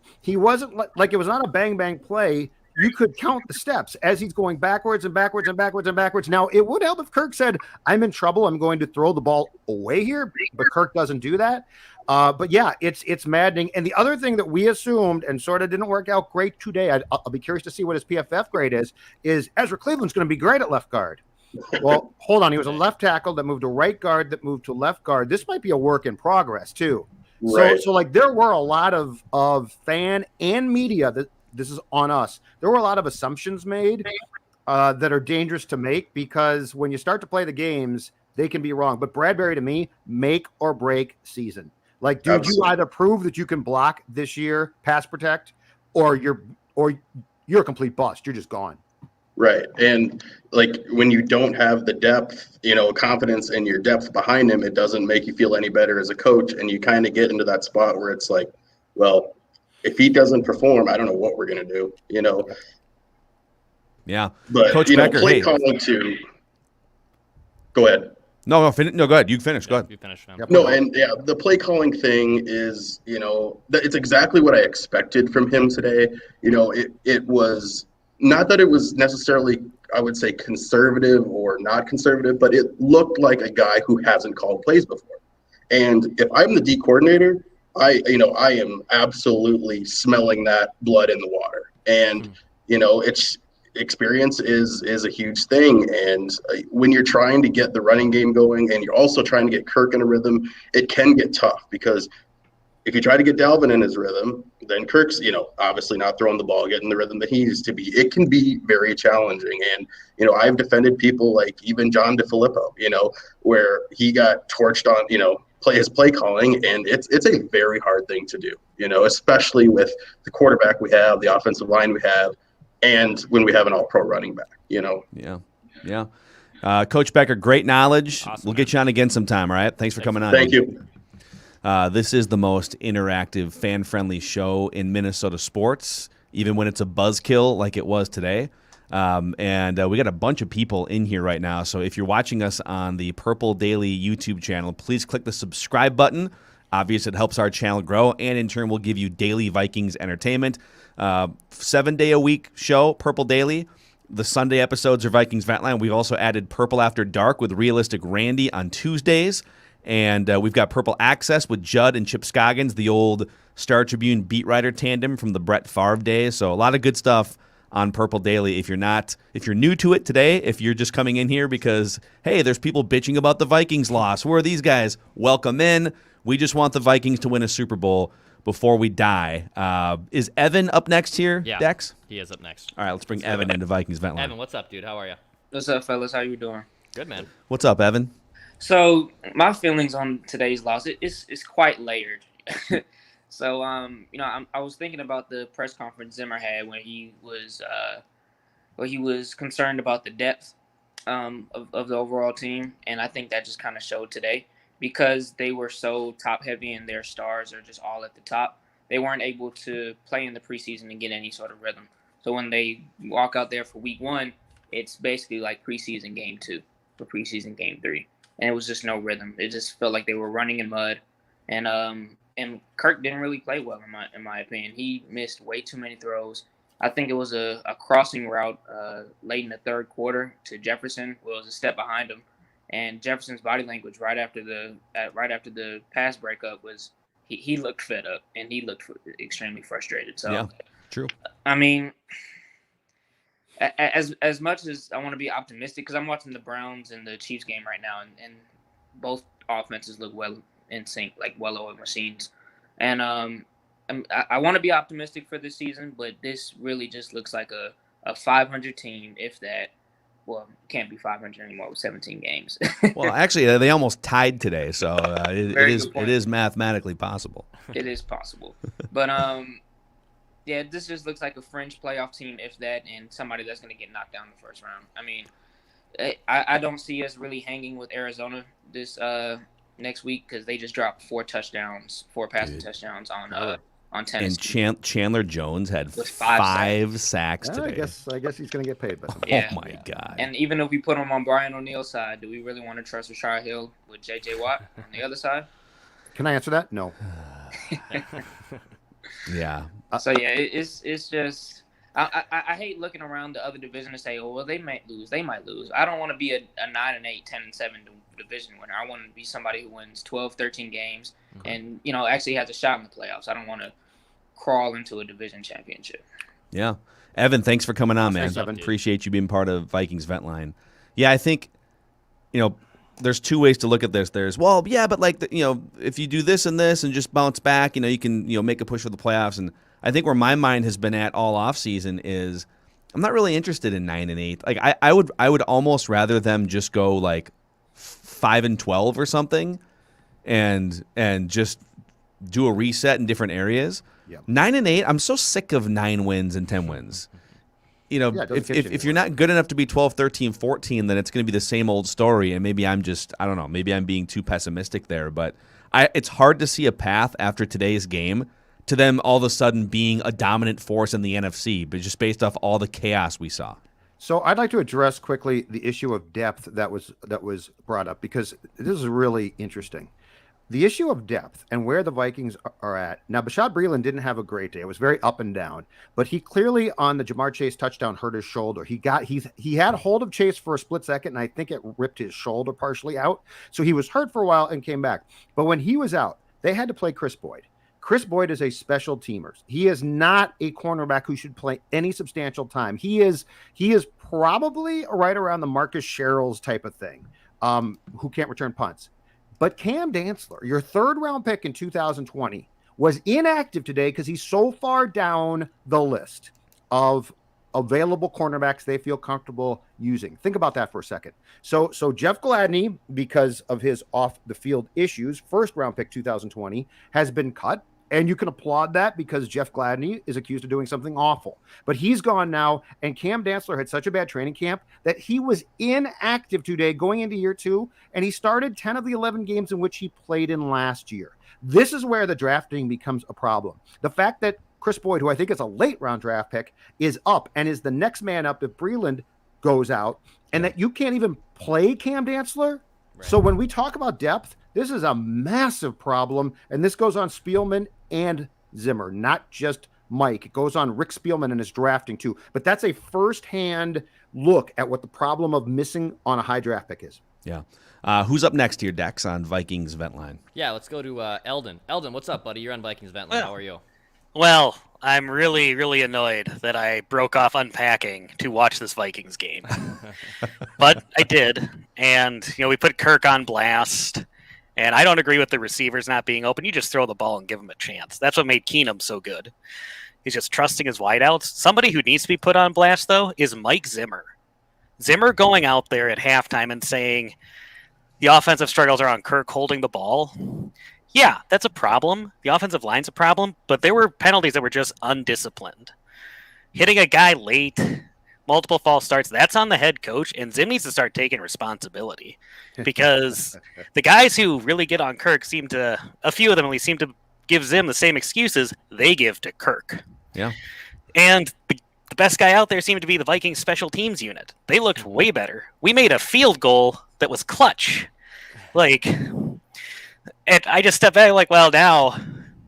like it was not a bang bang play. You could count the steps as he's going backwards and backwards and backwards and backwards. Now it would help if Kirk said, "I'm in trouble. I'm going to throw the ball away here," but Kirk doesn't do that. But yeah, it's maddening. And the other thing that we assumed and sort of didn't work out great today, I'll be curious to see what his PFF grade is Ezra Cleveland's going to be great at left guard. Well, hold on. He was a left tackle that moved to right guard, that moved to left guard. This might be a work in progress too. Right. So like there were a lot of fan and media that this is on us. There were a lot of assumptions made that are dangerous to make because when you start to play the games, they can be wrong. But Bradbury, to me, make or break season. Like, dude, you either prove that you can block this year, pass protect, or you're a complete bust. You're just gone. Right. And like when you don't have the depth, you know, confidence in your depth behind him, it doesn't make you feel any better as a coach. And you kind of get into that spot where it's like, well, if he doesn't perform, I don't know what we're going to do, you know? Yeah. But, Coach you know, Becker, play calling too. Go ahead. No, go ahead. You finish. Go ahead. You finish now. No, and yeah, the play calling thing is, you know, it's exactly what I expected from him today. You know, it was not that it was necessarily, I would say, conservative or not conservative, but it looked like a guy who hasn't called plays before. And if I'm the D coordinator, I am absolutely smelling that blood in the water. And, you know, experience is a huge thing. And when you're trying to get the running game going and you're also trying to get Kirk in a rhythm, it can get tough because if you try to get Dalvin in his rhythm, then Kirk's, you know, obviously not throwing the ball, getting the rhythm that he needs to be. It can be very challenging. And, you know, I've defended people like even John DeFilippo, you know, where he got torched on, you know, his play calling, and it's a very hard thing to do, you know, especially with the quarterback we have, the offensive line we have, and when we have an all-pro running back, you know. Yeah. Coach Becker, great knowledge. Awesome, we'll get you on again sometime, all right? Thanks for coming on. Thank you. This is the most interactive, fan-friendly show in Minnesota sports, even when it's a buzzkill like it was today. And we got a bunch of people in here right now. So if you're watching us on the Purple Daily YouTube channel, please click the subscribe button. Obviously, it helps our channel grow, and in turn, we'll give you daily Vikings entertainment. 7-day-a-week show, Purple Daily. The Sunday episodes are Vikings Ventline. We've also added Purple After Dark with Realistic Randy on Tuesdays. And we've got Purple Access with Judd and Chip Scoggins, the old Star Tribune beat writer tandem from the Brett Favre days. So a lot of good stuff on Purple Daily. If you're new to it today, if you're just coming in here because, hey, there's people bitching about the Vikings loss. Who are these guys? Welcome in. We just want the Vikings to win a Super Bowl before we die. Is Evan up next here, Yeah, Dex? he is up next. All right, let's bring Evan into Vikings Ventline. Evan, what's up, dude? How are you? What's up, fellas? How you doing? Good, man. What's up, Evan? So my feelings on today's loss is quite layered. So I was thinking about the press conference Zimmer had when he was concerned about the depth of the overall team, and I think that just kind of showed today because they were so top heavy and their stars are just all at the top. They weren't able to play in the preseason and get any sort of rhythm. So when they walk out there for week 1, it's basically like preseason game 2 for preseason game 3. And it was just no rhythm. It just felt like they were running in mud. And Kirk didn't really play well in my opinion. He missed way too many throws. I think it was a crossing route late in the third quarter to Jefferson. Well, it was a step behind him. And Jefferson's body language right after the pass breakup was he looked fed up and he looked extremely frustrated. So yeah, true. I mean, as much as I want to be optimistic, because I'm watching the Browns and the Chiefs game right now, and both offenses look well in sync, like well-oiled machines. And I want to be optimistic for this season, but this really just looks like a 500 team, if that. Well, it can't be 500 anymore with 17 games. Well, actually, they almost tied today, so it is mathematically possible. It is possible, but yeah, this just looks like a fringe playoff team, if that, and somebody that's going to get knocked down in the first round. I mean, I don't see us really hanging with Arizona this next week because they just dropped 4 passing touchdowns on Tennessee. And Chandler Jones had 5 sacks today. I guess he's going to get paid. But yeah. Oh my God! And even if we put him on Brian O'Neill's side, do we really want to trust Rashard Hill with J.J. Watt on the other side? Can I answer that? No. Yeah. So yeah, it's just I hate looking around the other division and say, oh well, they might lose. I don't want to be a 9-8, 10-7 division winner. I want to be somebody who wins 12, 13 games and actually has a shot in the playoffs. I don't want to crawl into a division championship. Yeah. Evan, thanks for coming on, man. Thanks, Evan. Appreciate you being part of Vikings Ventline. Yeah, I think, there's 2 ways to look at this. There's, well, yeah, but if you do this and this and just bounce back, you can, make a push for the playoffs. And I think where my mind has been at all offseason is I'm not really interested in 9-8. Like I would almost rather them just go like 5-12 or something and just do a reset in different areas. Yep. 9-8, I'm so sick of 9 wins and 10 wins. If you're not good enough to be 12, 13, 14, then it's going to be the same old story. And maybe I'm just, I don't know, maybe I'm being too pessimistic there. But it's hard to see a path after today's game to them all of a sudden being a dominant force in the NFC, but just based off all the chaos we saw. So I'd like to address quickly the issue of depth that was brought up, because this is really interesting. The issue of depth and where the Vikings are at. Now, Bashaud Breeland didn't have a great day. It was very up and down. But he clearly, on the Jamar Chase touchdown, hurt his shoulder. He had hold of Chase for a split second, and I think it ripped his shoulder partially out. So he was hurt for a while and came back. But when he was out, they had to play Chris Boyd. Chris Boyd is a special teamer. He is not a cornerback who should play any substantial time. He is probably right around the Marcus Sherrills type of thing, who can't return punts. But Cam Dantzler, your 3rd-round pick in 2020, was inactive today because he's so far down the list of available cornerbacks they feel comfortable using. Think about that for a second. So Jeff Gladney, because of his off-the-field issues, 1st-round pick 2020, has been cut. And you can applaud that because Jeff Gladney is accused of doing something awful. But he's gone now, and Cam Dantzler had such a bad training camp that he was inactive today going into year 2, and he started 10 of the 11 games in which he played in last year. This is where the drafting becomes a problem. The fact that Chris Boyd, who I think is a late-round draft pick, is up and is the next man up if Breland goes out, and that you can't even play Cam Dantzler. Right. So when we talk about depth, this is a massive problem, and this goes on Spielman and Zimmer, not just Mike. It goes on Rick Spielman and his drafting too. But that's a first-hand look at what the problem of missing on a high draft pick is. Yeah. Who's up next here, Dex, on Vikings Vent Line? Yeah, let's go to Eldon. Eldon, what's up, buddy? You're on Vikings Vent Line. How are you? Well, I'm really, really annoyed that I broke off unpacking to watch this Vikings game. But I did. And, we put Kirk on blast. And I don't agree with the receivers not being open. You just throw the ball and give them a chance. That's what made Keenum so good. He's just trusting his wideouts. Somebody who needs to be put on blast, though, is Mike Zimmer. Zimmer going out there at halftime and saying the offensive struggles are on Kirk holding the ball. Yeah, that's a problem. The offensive line's a problem, but there were penalties that were just undisciplined. Hitting a guy late, multiple false starts, that's on the head coach, and Zim needs to start taking responsibility because the guys who really get on Kirk a few of them at least seem to give Zim the same excuses they give to Kirk. Yeah. And the best guy out there seemed to be the Vikings special teams unit. They looked way better. We made a field goal that was clutch. And I just stepped back well, now,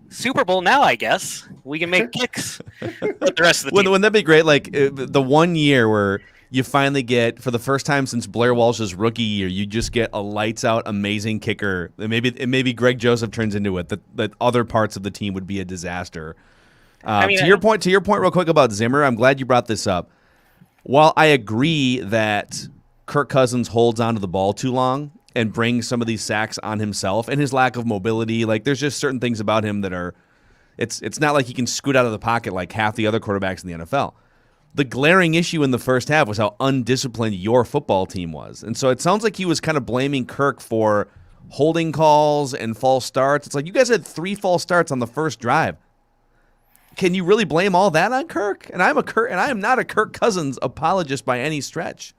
Super Bowl now, I guess. We can make kicks. But the rest of the team. Wouldn't that be great? The 1 year where you finally get, for the first time since Blair Walsh's rookie year, you just get a lights-out, amazing kicker. Maybe Greg Joseph turns into it. That other parts of the team would be a disaster. To your point, real quick about Zimmer, I'm glad you brought this up. While I agree that Kirk Cousins holds onto the ball too long and brings some of these sacks on himself and his lack of mobility, there's just certain things about him that are, it's not like he can scoot out of the pocket like half the other quarterbacks in the NFL. The glaring issue in the first half was how undisciplined your football team was. And so it sounds like he was kind of blaming Kirk for holding calls and false starts. It's like you guys had 3 false starts on the first drive. Can you really blame all that on Kirk? And I am not a Kirk Cousins apologist by any stretch.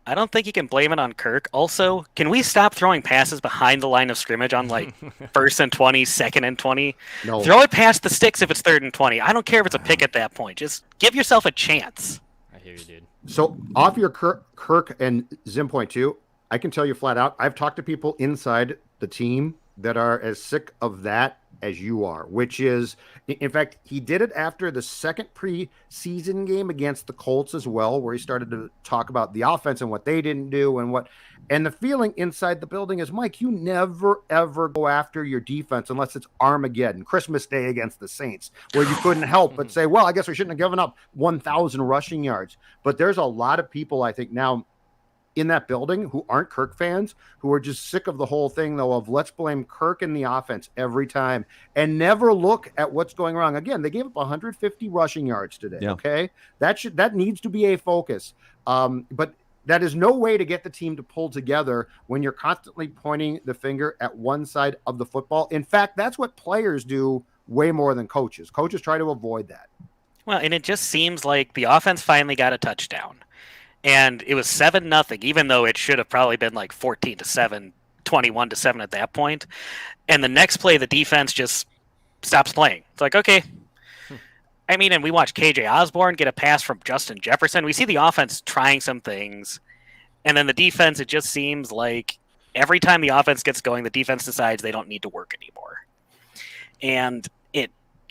I don't think you can blame it on Kirk. Also, can we stop throwing passes behind the line of scrimmage on 1st and 20, 2nd and 20? No. Throw it past the sticks if it's 3rd and 20. I don't care if it's a pick at that point. Just give yourself a chance. I hear you, dude. So off your Kirk and Zim point too, I can tell you flat out, I've talked to people inside the team that are as sick of that as you are, which is, in fact, he did it after the second preseason game against the Colts as well, where he started to talk about the offense and what they didn't do and the feeling inside the building is, Mike, you never, ever go after your defense unless it's Armageddon, Christmas Day against the Saints, where you couldn't help but say, well, I guess we shouldn't have given up 1,000 rushing yards. But there's a lot of people, I think, now in that building who aren't Kirk fans, who are just sick of the whole thing, though, of let's blame Kirk and the offense every time and never look at what's going wrong. Again, they gave up 150 rushing yards today. Yeah. Okay. That needs to be a focus. But that is no way to get the team to pull together when you're constantly pointing the finger at one side of the football. In fact, that's what players do way more than coaches. Coaches try to avoid that. Well, and it just seems like the offense finally got a touchdown. And it was 7-0, even though it should have probably been 14-7, 21-7 at that point. And the next play, the defense just stops playing. It's like, okay. And we watched KJ Osborne get a pass from Justin Jefferson. We see the offense trying some things. And then the defense, it just seems like every time the offense gets going, the defense decides they don't need to work anymore. And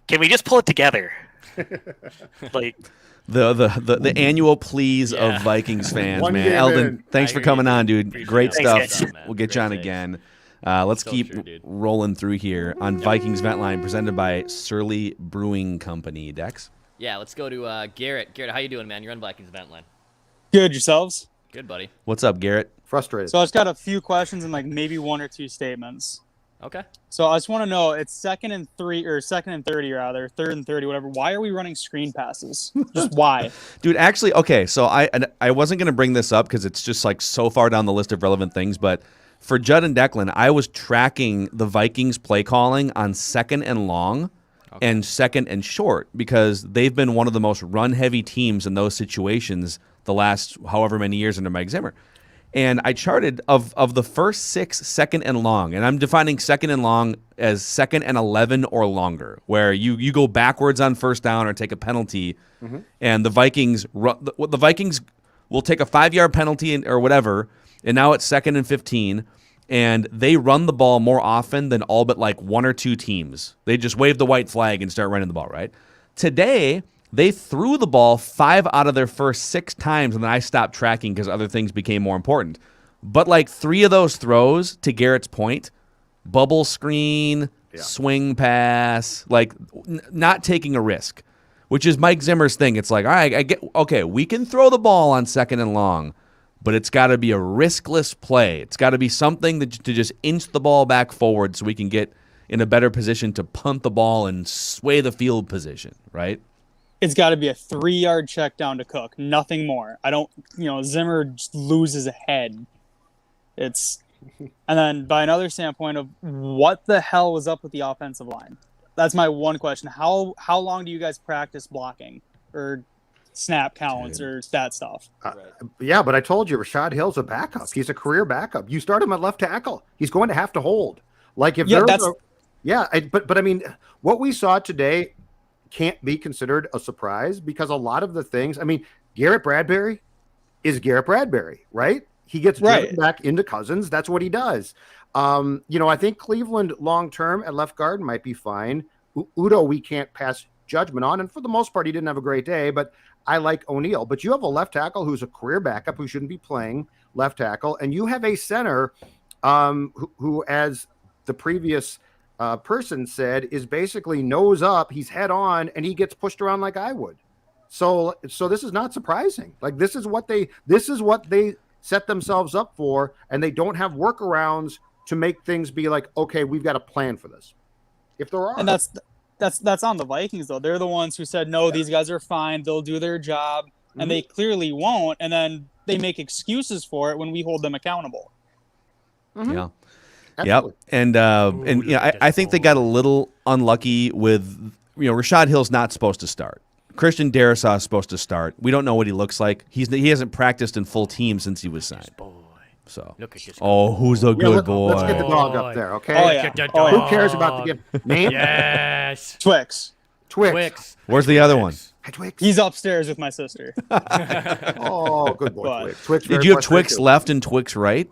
can we just pull it together? The annual pleas of Vikings fans, man. Eldon, thanks for coming on, dude. Great stuff. We'll get you on again. Let's keep rolling through here on Vikings Vent Line, presented by Surly Brewing Company. Dex? Yeah, let's go to Garrett. Garrett, how you doing, man? You're on Vikings Vent Line. Good, yourselves? Good, buddy. What's up, Garrett? Frustrated. So I just got a few questions and maybe 1 or 2 statements. Okay. So I just want to know, it's 2nd and 3 or 2nd and 30 rather, 3rd and 30, whatever. Why are we running screen passes? Just why? Dude, actually, okay, so I wasn't going to bring this up because it's just so far down the list of relevant things, but for Judd and Declan, I was tracking the Vikings play calling on 2nd and long and second and short, because they've been one of the most run-heavy teams in those situations the last however many years under Mike Zimmer. And I charted of the first 6 second and long, and I'm defining second and long as second and 11 or longer, where you go backwards on first down or take a penalty, and the Vikings will take a 5-yard penalty or whatever, and now it's 2nd and 15, and they run the ball more often than all but like 1 or 2 teams. They just wave the white flag and start running the ball, right? Today, they threw the ball 5 out of their first 6 times, and then I stopped tracking because other things became more important. But like 3 of those throws, to Garrett's point, bubble screen, swing pass, like not taking a risk, which is Mike Zimmer's thing. It's like, all right, we can throw the ball on second and long, but it's got to be a riskless play. It's got to be something to just inch the ball back forward so we can get in a better position to punt the ball and sway the field position, right? It's got to be a 3-yard check down to Cook, nothing more. Zimmer just loses his head. And then by another standpoint of what the hell was up with the offensive line? That's my one question. How long do you guys practice blocking or snap counts or that stuff? Yeah, but I told you, Rashad Hill's a backup. He's a career backup. You start him at left tackle. He's going to have to hold. Like if but I mean, what we saw today can't be considered a surprise because a lot of the things, I mean, Garrett Bradbury is Garrett Bradbury, right? He gets driven back into Cousins. That's what he does. I think Cleveland long-term at left guard might be fine. Udo, we can't pass judgment on. And for the most part, he didn't have a great day, but I like O'Neal. But you have a left tackle who's a career backup who shouldn't be playing left tackle. And you have a center who, as the previous person said, is basically nose up, he's head on, and he gets pushed around like I would. So this is not surprising. Like this is what they set themselves up for, and they don't have workarounds to make things be like, okay, we've got a plan for this. If there are, and that's on the Vikings though. They're the ones who said no, these guys are fine, they'll do their job, and they clearly won't, and then they make excuses for it when we hold them accountable. Yeah. Absolutely. Yep. I think they got a little unlucky with, Rashad Hill's not supposed to start. Christian Darrisaw is supposed to start. We don't know what he looks like. He hasn't practiced in full team since he was signed. So, who's a good boy? Let's get the dog up there, okay? Oh, yeah. Who cares about the name? Yes. Twix. Where's the other one? Hi, Twix. He's upstairs with my sister. Oh, good boy, Twix. Did you have Twix left and Twix right?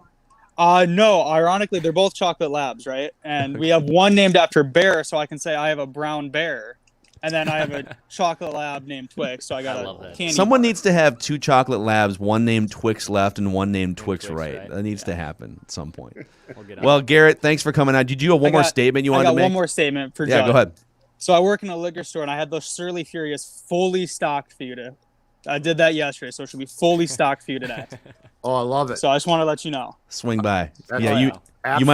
No, ironically, they're both chocolate labs, right? And we have one named after bear, so I can say I have a brown bear. And then I have a chocolate lab named Twix, so I got a candy Someone bar. needs to have 2 chocolate labs, one named Twix left and one named Twix right. That needs to happen at some point. Well, Garrett, thanks for coming on. Did you have one more statement you wanted to make? I got one more statement for Judd. Yeah, go ahead. So I work in a liquor store, and I had those Surly Furious fully stocked for you. I did that yesterday, so it should be fully stocked for you today. Oh, I love it. So I just want to let you know. Swing by. That's you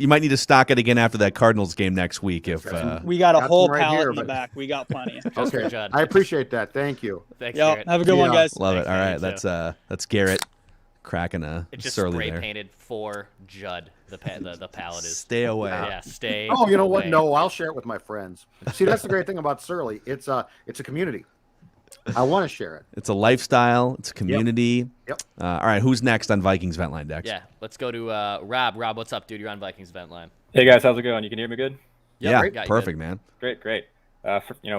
might need to stock it again after that Cardinals game next week. If we got a whole pallet in the back, we got plenty. Okay, I appreciate that. Thank you. Thanks, Yep. Garrett. Have a good one, guys. Love it. All right, Thanks, that's Garrett cracking a It just surly spray there. painted for Judd. The palette is. Stay away. Yeah, stay. Oh, you know what? away. No, I'll share it with my friends. See, that's the great thing about Surly. It's a community. I want to share it. It's a lifestyle. It's a community. Yep. All right, who's next on Vikings Vent Line, Dex? Yeah, let's go to Rob. Rob, what's up, dude? You're on Vikings Vent Line. Hey guys, how's it going? You can hear me good? Yeah, got you perfect, good. man. Great.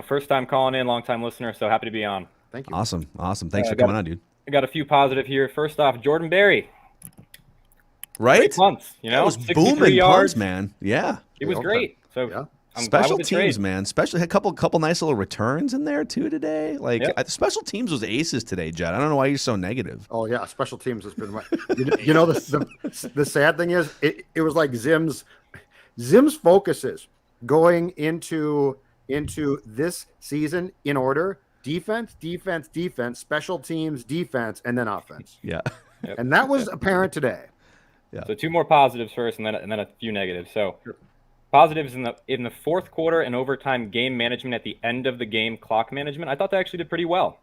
First time calling in, long time listener, so happy to be on. Thank you. Awesome. Thanks for coming on, dude. I got a few positive here. First off, Jordan Berry. Right? Great punts, That was 63 booming yards. punts, man. Yeah. It was great. So I'm special glad with the teams, trade. man. Especially a couple nice little returns in there too today. Like special teams was aces today, Judd. I don't know why you're so negative. Oh yeah, special teams has been. The sad thing is, it was like Zim's focuses going into this season in order: defense, special teams, defense, and then offense. Yeah, and that was apparent today. Yeah. So 2 more positives first, and then a few negatives. So. Positives in the fourth quarter and overtime game management at the end of the game, clock management. I thought they actually did pretty well.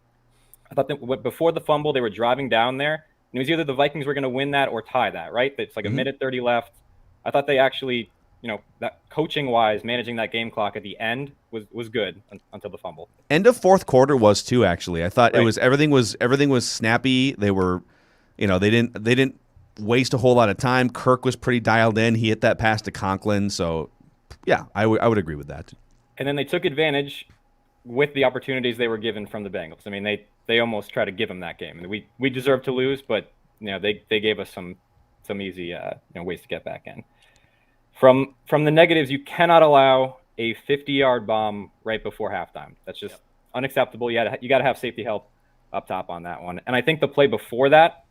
I thought that before the fumble, they were driving down there. And it was either the Vikings were going to win that or tie that, right? It's like a minute 30 left. I thought they actually that coaching wise, managing that game clock at the end was good until the fumble. End of fourth quarter was too. Actually, I thought it was everything was snappy. They were, they didn't waste a whole lot of time. Kirk was pretty dialed in. He hit that pass to Conklin. So, yeah, I would agree with that. And then they took advantage with the opportunities they were given from the Bengals. I mean, they almost tried to give them that game. And we deserved to lose, but they gave us some easy ways to get back in. From the negatives, you cannot allow a 50-yard bomb right before halftime. That's just unacceptable. You got to have safety help up top on that one. And I think the play before that,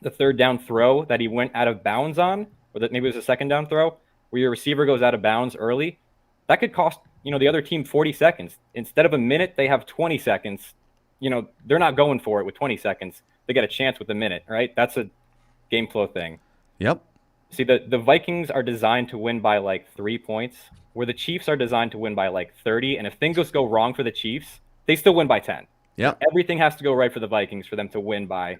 the third down throw that he went out of bounds on, or that maybe it was a second down throw, where your receiver goes out of bounds early, that could cost the other team 40 seconds. Instead of a minute, they have 20 seconds. They're not going for it with 20 seconds. They get a chance with a minute, right? That's a game flow thing. Yep. See, the Vikings are designed to win by like 3 points, where the Chiefs are designed to win by like 30. And if things just go wrong for the Chiefs, they still win by 10. Yeah. Everything has to go right for the Vikings for them to win by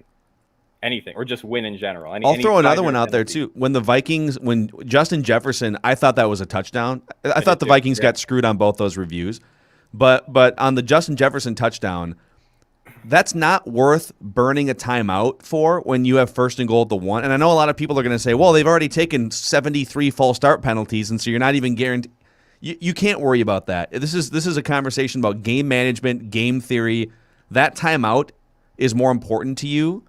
anything, or just win in general. I'll throw another one out there too. When Justin Jefferson, I thought that was a touchdown. I thought the Vikings got screwed on both those reviews, but on the Justin Jefferson touchdown, that's not worth burning a timeout for when you have first and goal at the 1. And I know a lot of people are going to say, well, they've already taken 73 false start penalties, and so you're not even guaranteed. You can't worry about that. This is a conversation about game management, game theory. That timeout is more important to you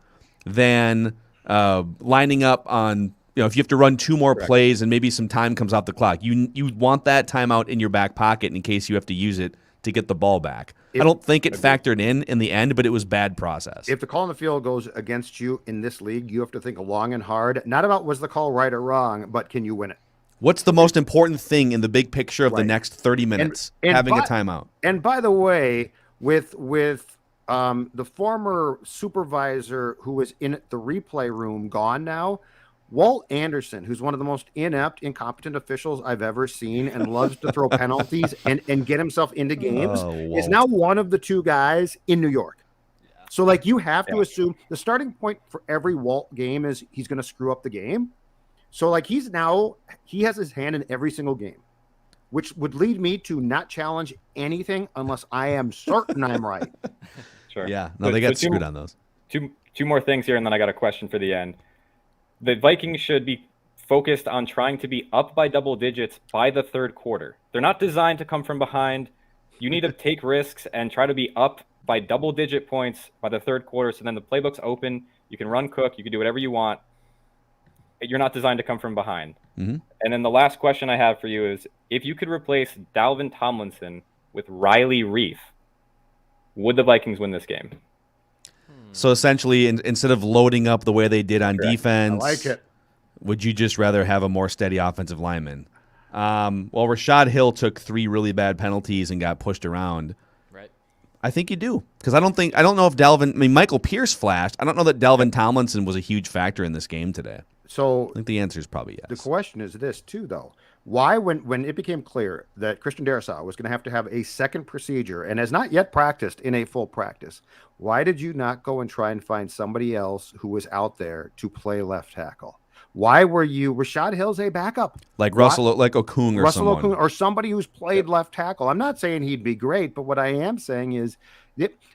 than lining up on, if you have to run 2 more plays and maybe some time comes off the clock. You want that timeout in your back pocket in case you have to use it to get the ball back. I don't think it factored in the end, but it was bad process. If the call on the field goes against you in this league, you have to think long and hard, not about was the call right or wrong, but can you win it? What's the most important thing in the big picture of the next 30 minutes? Having a timeout. And by the way, with the former supervisor who was in the replay room gone now, Walt Anderson, who's one of the most inept, incompetent officials I've ever seen and loves to throw penalties and get himself into games, is now one of the 2 guys in New York. Yeah. So, you have to assume the starting point for every Walt game is he's going to screw up the game. So, he has his hand in every single game, which would lead me to not challenge anything unless I am certain I'm right. Sure. Yeah. No, they got screwed on those. Two more things here, and then I got a question for the end. The Vikings should be focused on trying to be up by double digits by the third quarter. They're not designed to come from behind. You need to take risks and try to be up by double-digit points by the third quarter, so then the playbook's open. You can run Cook. You can do whatever you want. You're not designed to come from behind. Mm-hmm. And then the last question I have for you is, if you could replace Dalvin Tomlinson with Riley Reif, would the Vikings win this game? So essentially, instead of loading up the way they did on defense, I like it. Would you just rather have a more steady offensive lineman? Well, Rashad Hill took 3 really bad penalties and got pushed around. Right. I think you do, because I don't know if Dalvin. I mean, Michael Pierce flashed. I don't know that Dalvin Tomlinson was a huge factor in this game today. So I think the answer is probably yes. The question is this too, though. Why, when it became clear that Christian Darrisaw was going to have a second procedure and has not yet practiced in a full practice, why did you not go and try and find somebody else who was out there to play left tackle? Why were you Rashad Hill's a backup? Like Russell, like Okung or Russell someone. Okung or somebody who's played left tackle. I'm not saying he'd be great, but what I am saying is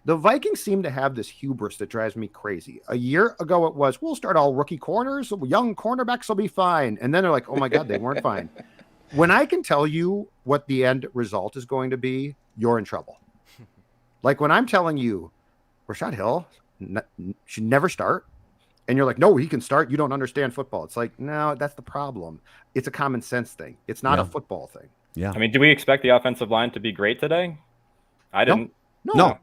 the Vikings seem to have this hubris that drives me crazy. A year ago it was, we'll start all rookie corners, young cornerbacks will be fine. And then they're like, oh my God, they weren't fine. When I can tell you what the end result is going to be, you're in trouble. Like when I'm telling you, Rashad Hill should never start, and you're like, no, he can start. You don't understand football. It's like, no, that's the problem. It's a common sense thing. It's not a football thing. Yeah. I mean, do we expect the offensive line to be great today? I didn't. No.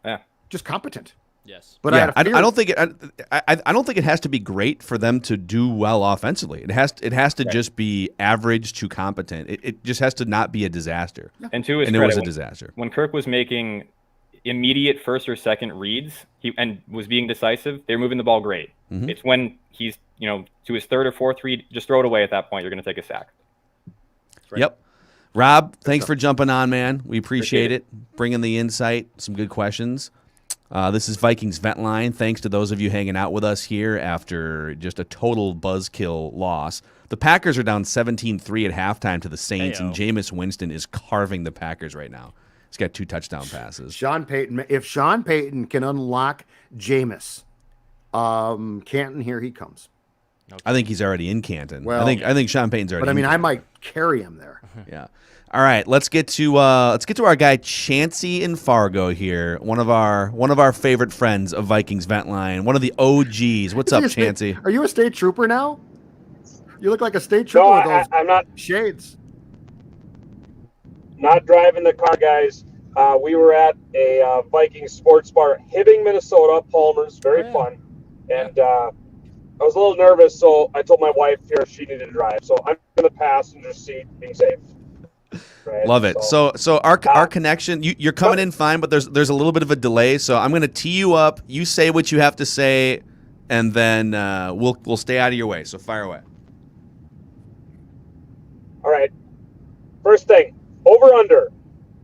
Yeah. Just competent. Yes. But yeah, I don't think it has to be great for them to do well offensively. It has to just be average to competent. It just has to not be a disaster. And to his credit, it was a disaster. When Kirk was making immediate first or second reads, and was being decisive, they were moving the ball great. Mm-hmm. It's when he's to his third or fourth read, just throw it away at that point. You're going to take a sack. Right. Yep. Rob, thanks for jumping on, man. We appreciate it. Bringing the insight, some good questions. This is Vikings Vent Line. Thanks to those of you hanging out with us here after just a total buzzkill loss. The Packers are down 17-3 at halftime to the Saints, and Jameis Winston is carving the Packers right now. He's got 2 touchdown passes. Sean Payton, if Sean Payton can unlock Jameis, Canton, here he comes. Okay. I think he's already in Canton. Well, I think Sean Payton's already. But I mean, in I might carry him there. Yeah. All right, let's get to our guy Chancey in Fargo here. One of our favorite friends of Vikings Vent Line. One of the OGs. What's up, Chancey? Are you a state trooper now? You look like a state trooper with those I'm not shades. Not driving the car, guys. We were at a Viking sports bar, Hibbing, Minnesota. Palmer's, very fun, and I was a little nervous, so I told my wife here she needed to drive. So I'm in the passenger seat, being safe. Right? Love it. So our connection, you're coming in fine, but there's a little bit of a delay. So I'm going to tee you up. You say what you have to say, and then we'll stay out of your way. So fire away. All right. First thing, over under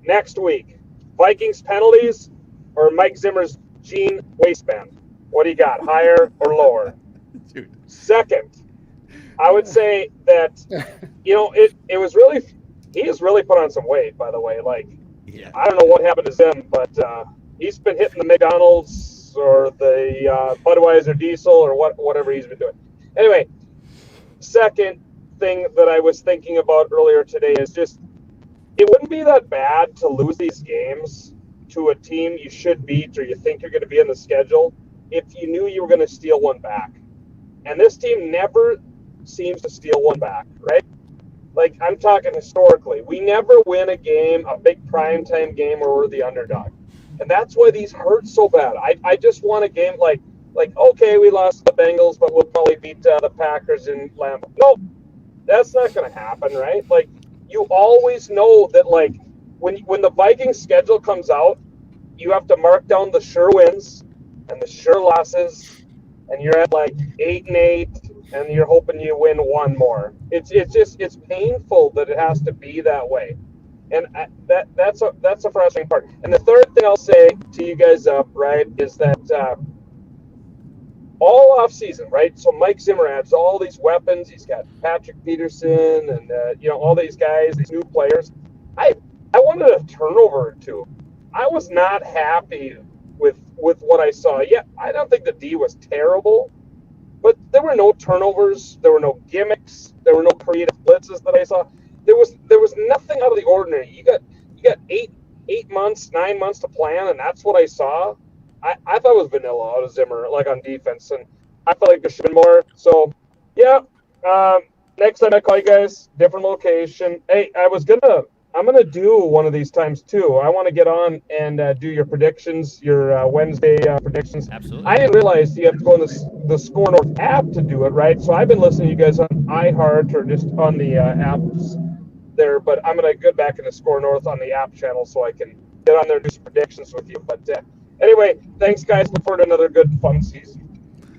next week. Vikings penalties or Mike Zimmer's jean waistband? What do you got, higher or lower? Dude. Second, I would say that it was really. He has really put on some weight, by the way. Like, I don't know what happened to Zim, but he's been hitting the McDonald's or the Budweiser Diesel or whatever he's been doing. Anyway, second thing that I was thinking about earlier today is just it wouldn't be that bad to lose these games to a team you should beat or you think you're going to be in the schedule if you knew you were going to steal one back. And this team never seems to steal one back, right? Like, I'm talking historically. We never win a game, a big primetime game where we're the underdog. And that's why these hurt so bad. I just want a game like okay, we lost the Bengals, but we'll probably beat the Packers in Lambeau. Nope, that's not going to happen, right? Like, you always know that, like, when the Vikings schedule comes out, you have to mark down the sure wins and the sure losses, and you're at, like, 8-8, and you're hoping you win one more. It's painful that it has to be that way, and that's a frustrating part. And the third thing I'll say to you guys up, right, is that all off season, right? So Mike Zimmer adds all these weapons. He's got Patrick Peterson and all these guys, these new players. I wanted a turnover or two. I was not happy with what I saw. Yeah, I don't think the D was terrible. But there were no turnovers. There were no gimmicks. There were no creative blitzes that I saw. There was nothing out of the ordinary. You got 9 months to plan, and that's what I saw. I thought it was vanilla out of Zimmer, like on defense, and I felt like there should have been more. So, yeah. Next time I call you guys, different location. Hey, I'm gonna do one of these times too. I want to get on and do your predictions, your Wednesday predictions. Absolutely. I didn't realize you have to go on the Score North app to do it, right? So I've been listening to you guys on iHeart or just on the apps there, but I'm gonna get back into Score North on the app channel so I can get on there and do some predictions with you. But anyway, thanks guys. Look forward to another good fun season.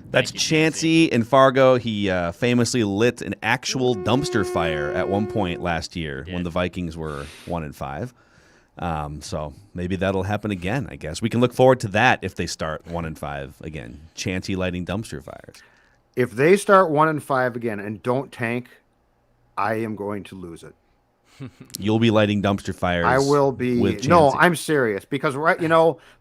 That's Chancey in Fargo. He famously lit an actual dumpster fire at one point last year when the Vikings were 1-5. So maybe that'll happen again, I guess. We can look forward to that if they start 1-5 again. Chancey lighting dumpster fires. If they start 1-5 again and don't tank, I am going to lose it. You'll be lighting dumpster fires. I will be. With No, I'm serious because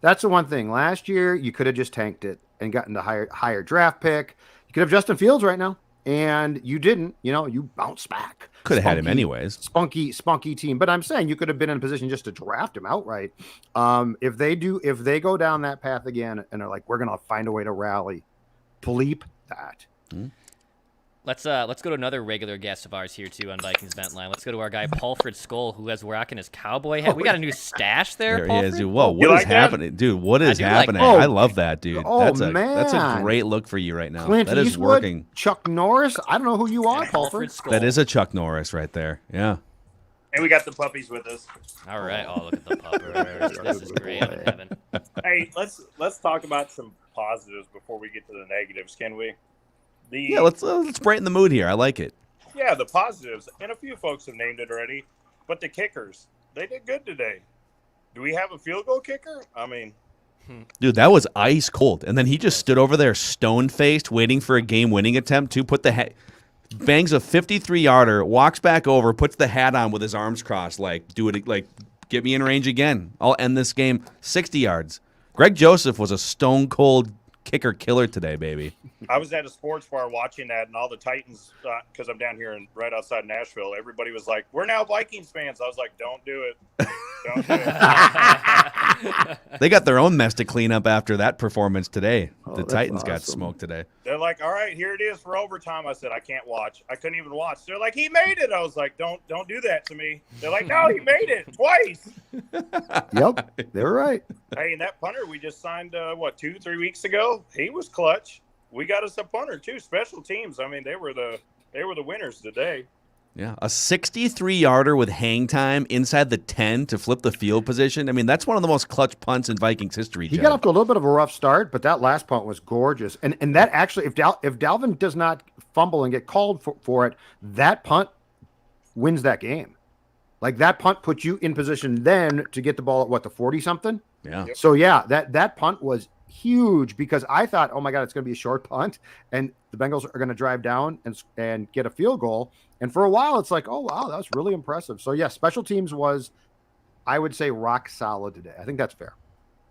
that's the one thing. Last year you could have just tanked it and gotten the higher draft pick. You could have Justin Fields right now, and you didn't. You bounce back. Could have had him anyways. Spunky team. But I'm saying you could have been in a position just to draft him outright. If they go down that path again and they're like, we're gonna find a way to rally, bleep that. Let's go to another regular guest of ours here too on Vikings Vent Line. Let's go to our guy Paulford Skull, who has rocking his cowboy hat. We got a new stash there. There he is, dude. Whoa, what is happening, dude? What is happening? I love that, dude. That's a great look for you right now. Clint that is Eastwood, working. Chuck Norris. I don't know who you are, Paulford. That is a Chuck Norris right there. Yeah. And we got the puppies with us. All right. Oh, look at the puppers. This is great. I'm in heaven. Hey, let's talk about some positives before we get to the negatives, can we? Let's brighten the mood here. I like it. Yeah, the positives, and a few folks have named it already, but the kickers, they did good today. Do we have a field goal kicker? I mean, Dude, that was ice cold. And then he just stood over there stone-faced, waiting for a game-winning attempt to put the bangs a 53-yarder, walks back over, puts the hat on with his arms crossed, like, do it, like, get me in range again. I'll end this game 60 yards. Greg Joseph was a stone-cold kicker killer today, baby. I was at a sports bar watching that, and all the Titans, because I'm down here right outside Nashville, everybody was like, we're now Vikings fans. I was like, don't do it. Don't do it. They got their own mess to clean up after that performance today. The that's Titans got awesome. smoked today. They're like, all right, here it is for overtime. I said, I can't watch. I couldn't even watch. They're like, he made it. I was like, don't do that to me. They're like, no, he made it twice. Yep, they're right. Hey, and that punter we just signed, 2-3 weeks ago, he was clutch. We got us a punter too. Special teams. I mean, they were the winners today. Yeah, a 63-yarder with hang time inside the 10 to flip the field position. I mean, that's one of the most clutch punts in Vikings history. He Judd. got off to a little bit of a rough start, but that last punt was gorgeous. And that actually, if Dalvin does not fumble and get called for it, that punt wins that game. Like, that punt puts you in position then to get the ball at the 40-something? Yeah. Yep. So, yeah, that punt was huge because I thought, oh, my God, it's going to be a short punt, and the Bengals are going to drive down and get a field goal. And for a while, it's like, oh, wow, that was really impressive. So, yeah, special teams was, I would say, rock solid today. I think that's fair.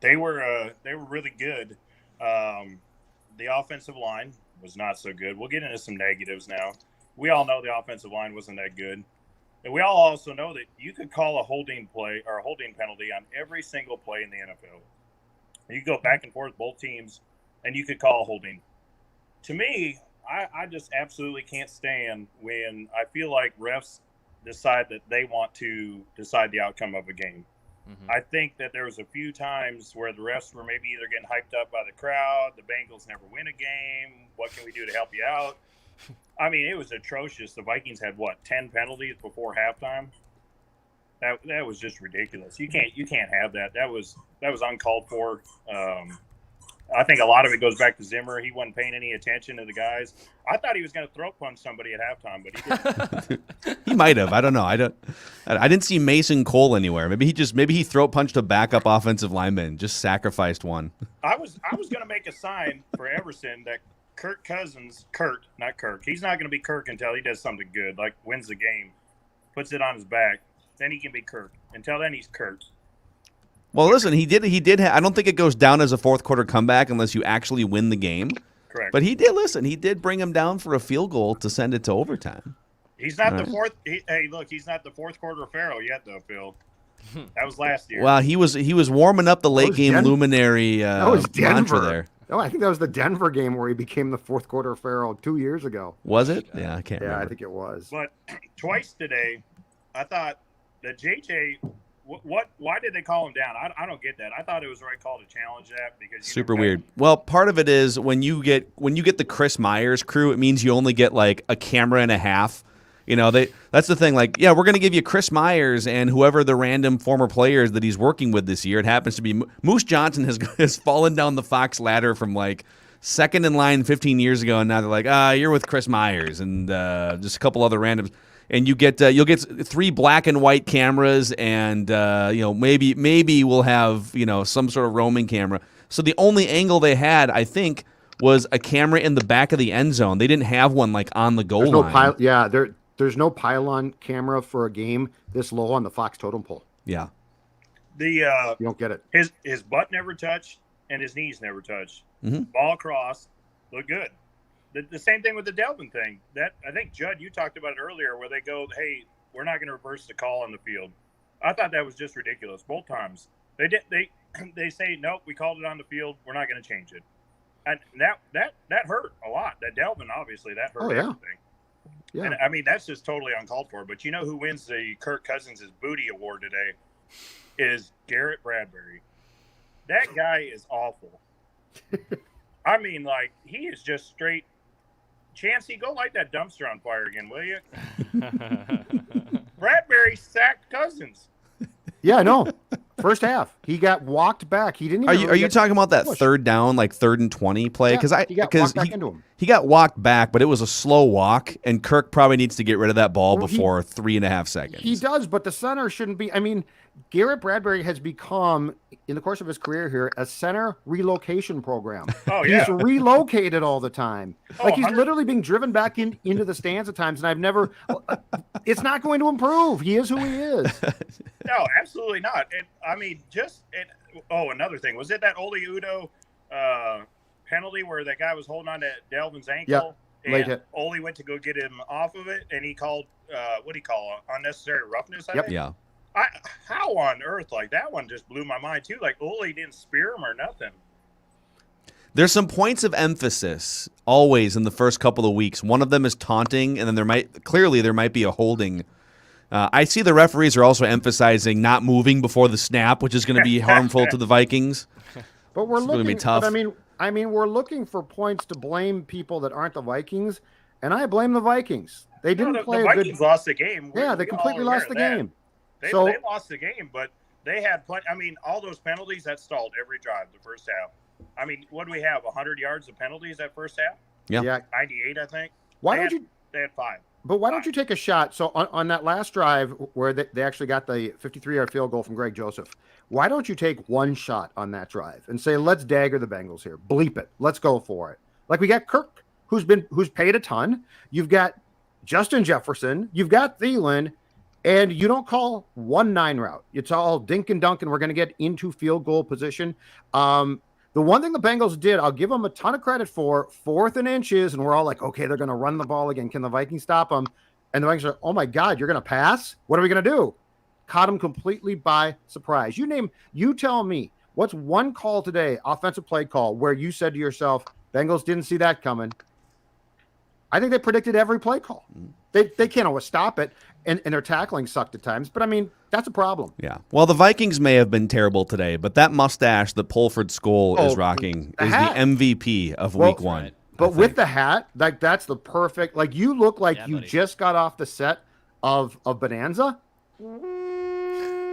They were really good. The offensive line was not so good. We'll get into some negatives now. We all know the offensive line wasn't that good. And we all also know that you could call a holding play or a holding penalty on every single play in the NFL. You go back and forth, both teams, and you could call a holding. To me, I just absolutely can't stand when I feel like refs decide that they want to decide the outcome of a game. Mm-hmm. I think that there was a few times where the refs were maybe either getting hyped up by the crowd, the Bengals never win a game, what can we do to help you out? I mean, it was atrocious. The Vikings had 10 penalties before halftime. That was just ridiculous. You can't have that. That was uncalled for. I think a lot of it goes back to Zimmer. He wasn't paying any attention to the guys. I thought he was going to throat punch somebody at halftime, but he didn't. He might have. I don't know. I didn't see Mason Cole anywhere. Maybe he throat punched a backup offensive lineman, just sacrificed one. I was going to make a sign for Everson that Kirk Cousins, not Kirk. He's not going to be Kirk until he does something good, like wins the game, puts it on his back. Then he can be Kirk. Until then, he's Kirk. Well, listen, he did. I don't think it goes down as a fourth quarter comeback unless you actually win the game. Correct. But he did bring him down for a field goal to send it to overtime. He's not the fourth. He's not the fourth quarter Pharaoh yet, though, Phil. That was last year. Well, he was warming up the late game luminary mantra there. No, I think that was the Denver game where he became the fourth quarter Pharaoh 2 years ago. Was it? Yeah, I can't remember. I think it was. But twice today, I thought that JJ. Why did they call him down? I don't get that. I thought it was the right call to challenge that because super weird. Well, part of it is when you get the Chris Myers crew, it means you only get like a camera and a half. You know, that's the thing. Like, yeah, we're going to give you Chris Myers and whoever the random former players that he's working with this year. It happens to be Moose Johnson has fallen down the Fox ladder from like second in line 15 years ago, and now they're like, you're with Chris Myers and just a couple other randoms. And you'll get 3 black and white cameras, and maybe we'll have some sort of roaming camera. So the only angle they had, I think, was a camera in the back of the end zone. They didn't have one like on the goal line. There's no pylon camera for a game this low on the Fox totem pole. Yeah, you don't get it. His butt never touched, and his knees never touched. Mm-hmm. Ball across, look good. The same thing with the Delvin thing. That I think, Judd, you talked about it earlier, where they go, "Hey, we're not going to reverse the call on the field." I thought that was just ridiculous. Both times they say, "Nope, we called it on the field. We're not going to change it," and that hurt a lot. That Delvin, obviously, that hurt everything. Yeah, and I mean that's just totally uncalled for. But you know who wins the Kirk Cousins' Booty Award today? Is Garrett Bradbury. That guy is awful. I mean, like he is just straight. Chancey, go light that dumpster on fire again, will you? Bradbury sacked Cousins. Yeah, I know. First half, he got walked back. He didn't. Even Are you talking about that push. third down, like 3rd and 20 play? Because he got walked back into him. He got walked back, but it was a slow walk, and Kirk probably needs to get rid of that ball before 3.5 seconds. He does, but the center shouldn't be. I mean, Garrett Bradbury has become, in the course of his career here, a center relocation program. Oh, yeah. He's relocated all the time. Oh, Like, he's 100 literally being driven back into the stands at times, and I've never. It's not going to improve. He is who he is. No, absolutely not. And I mean, another thing, was it that Oli Udoh penalty where that guy was holding on to Delvin's ankle? Yep. Late And hit. Oli went to go get him off of it, and he called what do you call it? Unnecessary roughness? I think? Yeah. How on earth? Like, that one just blew my mind too. Like, Oli didn't spear him or nothing. There's some points of emphasis always in the first couple of weeks. One of them is taunting, and then there might be a holding. I see the referees are also emphasizing not moving before the snap, which is going to be harmful to the Vikings. But we're It's gonna looking. be tough. But I mean, we're looking for points to blame people that aren't the Vikings, and I blame the Vikings. They didn't play the a good. Vikings lost the game. Yeah, they We all completely aware lost of the that. game. They So lost the game, but they had plenty. I mean, all those penalties that stalled every drive the first half. I mean, what do we have? 100 yards of penalties that first half? Yeah. 98, I think. They had 5. But why don't you take a shot? So on that last drive where they actually got the 53-yard field goal from Greg Joseph, why don't you take one shot on that drive and say, let's dagger the Bengals here. Bleep it. Let's go for it. Like, we got Kirk, who's paid a ton. You've got Justin Jefferson. You've got Thielen. And you don't call 1-9 route. It's all dink and dunk, and we're going to get into field goal position. The one thing the Bengals did, I'll give them a ton of credit for, 4th and inches, and we're all like, okay, they're going to run the ball again. Can the Vikings stop them? And the Vikings are, oh my God, you're going to pass? What are we going to do? Caught them completely by surprise. You tell me, what's one call today, offensive play call, where you said to yourself, Bengals didn't see that coming? I think they predicted every play call. They can't always stop it, and their tackling sucked at times. But, I mean, that's a problem. Yeah. Well, the Vikings may have been terrible today, but that mustache that Pulford Skull is rocking is hat. the MVP of week one. Right. But with the hat, that's the perfect. Like, you look like you just got off the set of Bonanza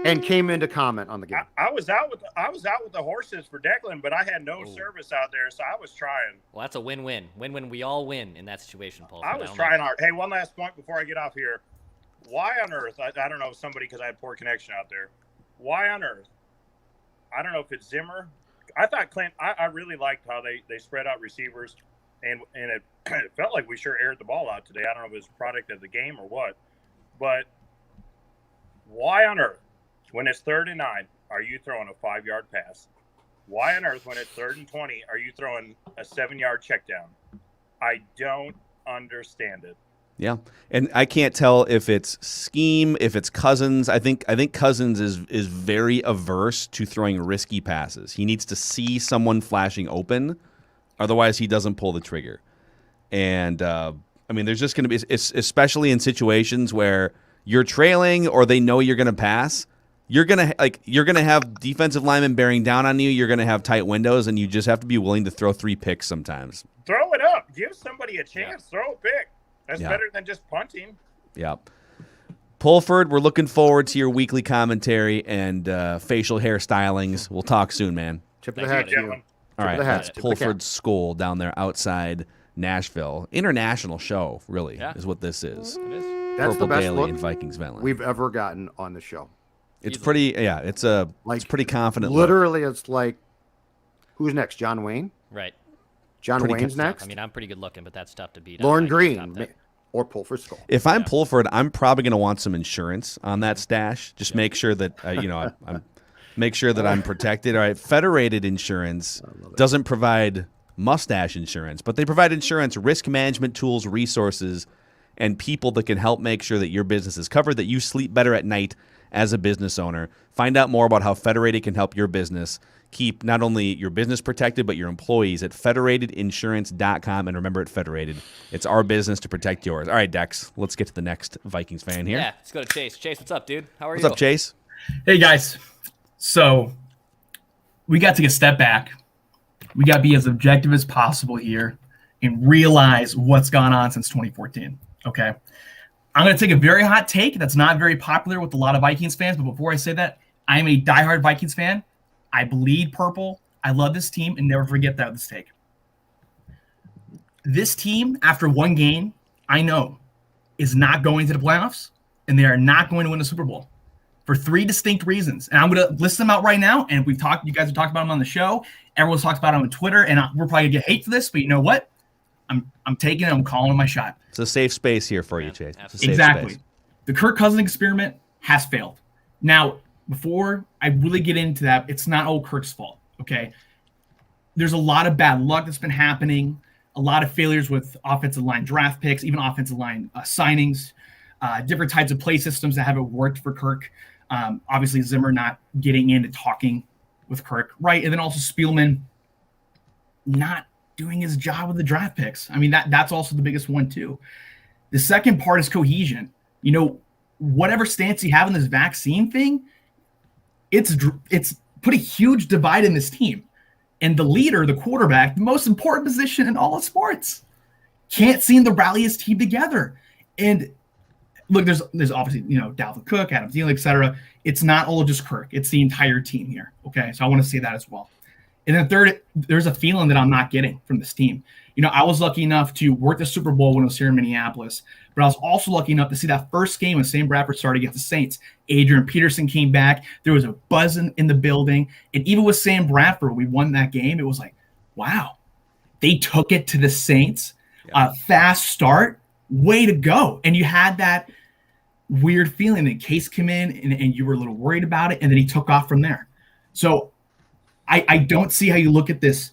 and came in to comment on the game. I was out with the horses for Declan, but I had no service out there, so I was trying. Well, that's a win-win. Win-win. We all win in that situation, Paul. I was trying hard. Hey, one last point before I get off here. Why on earth? I don't know somebody because I had poor connection out there. Why on earth? I don't know if it's Zimmer. I thought Clint. I really liked how they spread out receivers, and it felt like we sure aired the ball out today. I don't know if it was a product of the game or what, but why on earth, when it's 3rd and 9, are you throwing a 5-yard pass? Why on earth, when it's 3rd and 20, are you throwing a 7-yard check down? I don't understand it. Yeah, and I can't tell if it's scheme, if it's Cousins. I think Cousins is very averse to throwing risky passes. He needs to see someone flashing open, otherwise he doesn't pull the trigger. And I mean, there's just going to be, especially in situations where you're trailing or they know you're going to pass. You're gonna have defensive linemen bearing down on you. You're gonna have tight windows, and you just have to be willing to throw 3 picks sometimes. Throw it up. Give somebody a chance. Yeah. Throw a pick. That's better than just punting. Yeah. Pulford, we're looking forward to your weekly commentary and facial hair stylings. We'll talk soon, man. Tip of the hat to you. All right, that's Pulford School down there outside Nashville. International show, really, is what this is. It is. That's Purple the best Daily look in Vikings Valley we've ever gotten on the show. It's pretty, it's pretty confident. Literally, it's like, who's next? John Wayne? Right. John Wayne's next? I mean, I'm pretty good looking, but that's tough to beat. Lorne Green or Pulford Skull. If I'm Pulford, I'm probably going to want some insurance on that stash. Just make sure that, I'm make sure that I'm protected. All right. Federated Insurance doesn't provide mustache insurance, but they provide insurance, risk management tools, resources, and people that can help make sure that your business is covered, that you sleep better at night as a business owner. Find out more about how Federated can help your business keep not only your business protected, but your employees at federatedinsurance.com. And remember, at Federated, it's our business to protect yours. All right, Dex, let's get to the next Vikings fan here. Yeah, let's go to Chase. Chase, what's up, dude? How are you? What's up, Chase? Hey, guys. So we got to take a step back. We got to be as objective as possible here and realize what's gone on since 2014. Okay. I'm going to take a very hot take that's not very popular with a lot of Vikings fans. But before I say that, I'm a diehard Vikings fan. I bleed purple. I love this team, and never forget that mistake. This team, after one game, I know, is not going to the playoffs, and they are not going to win the Super Bowl for 3 distinct reasons. And I'm going to list them out right now. And you guys have talked about them on the show. Everyone's talked about them on Twitter, and we're probably going to get hate for this, but you know what? I'm taking it. I'm calling my shot. It's a safe space here for you, Chase. It's a safe Exactly. space. The Kirk Cousins experiment has failed. Now, before I really get into that, it's not all Kirk's fault, okay? There's a lot of bad luck that's been happening, a lot of failures with offensive line draft picks, even offensive line signings, different types of play systems that haven't worked for Kirk. Obviously, Zimmer not getting in and talking with Kirk, right? And then also Spielman not doing his job with the draft picks. I mean, that's also the biggest one, too. The second part is cohesion. You know, whatever stance you have in this vaccine thing, it's put a huge divide in this team. And the leader, the quarterback, the most important position in all of sports, can't seem to rally his team together. And look, there's obviously, you know, Dalvin Cook, Adam Thielen, et cetera. It's not all just Kirk. It's the entire team here. Okay, so I want to say that as well. And then third, there's a feeling that I'm not getting from this team. You know, I was lucky enough to work the Super Bowl when I was here in Minneapolis, but I was also lucky enough to see that first game when Sam Bradford started against the Saints. Adrian Peterson came back. There was a buzz in the building. And even with Sam Bradford, we won that game. It was like, wow, they took it to the Saints. Fast start. Way to go. And you had that weird feeling that Case came in and you were a little worried about it, and then he took off from there. So I don't see how you look at this,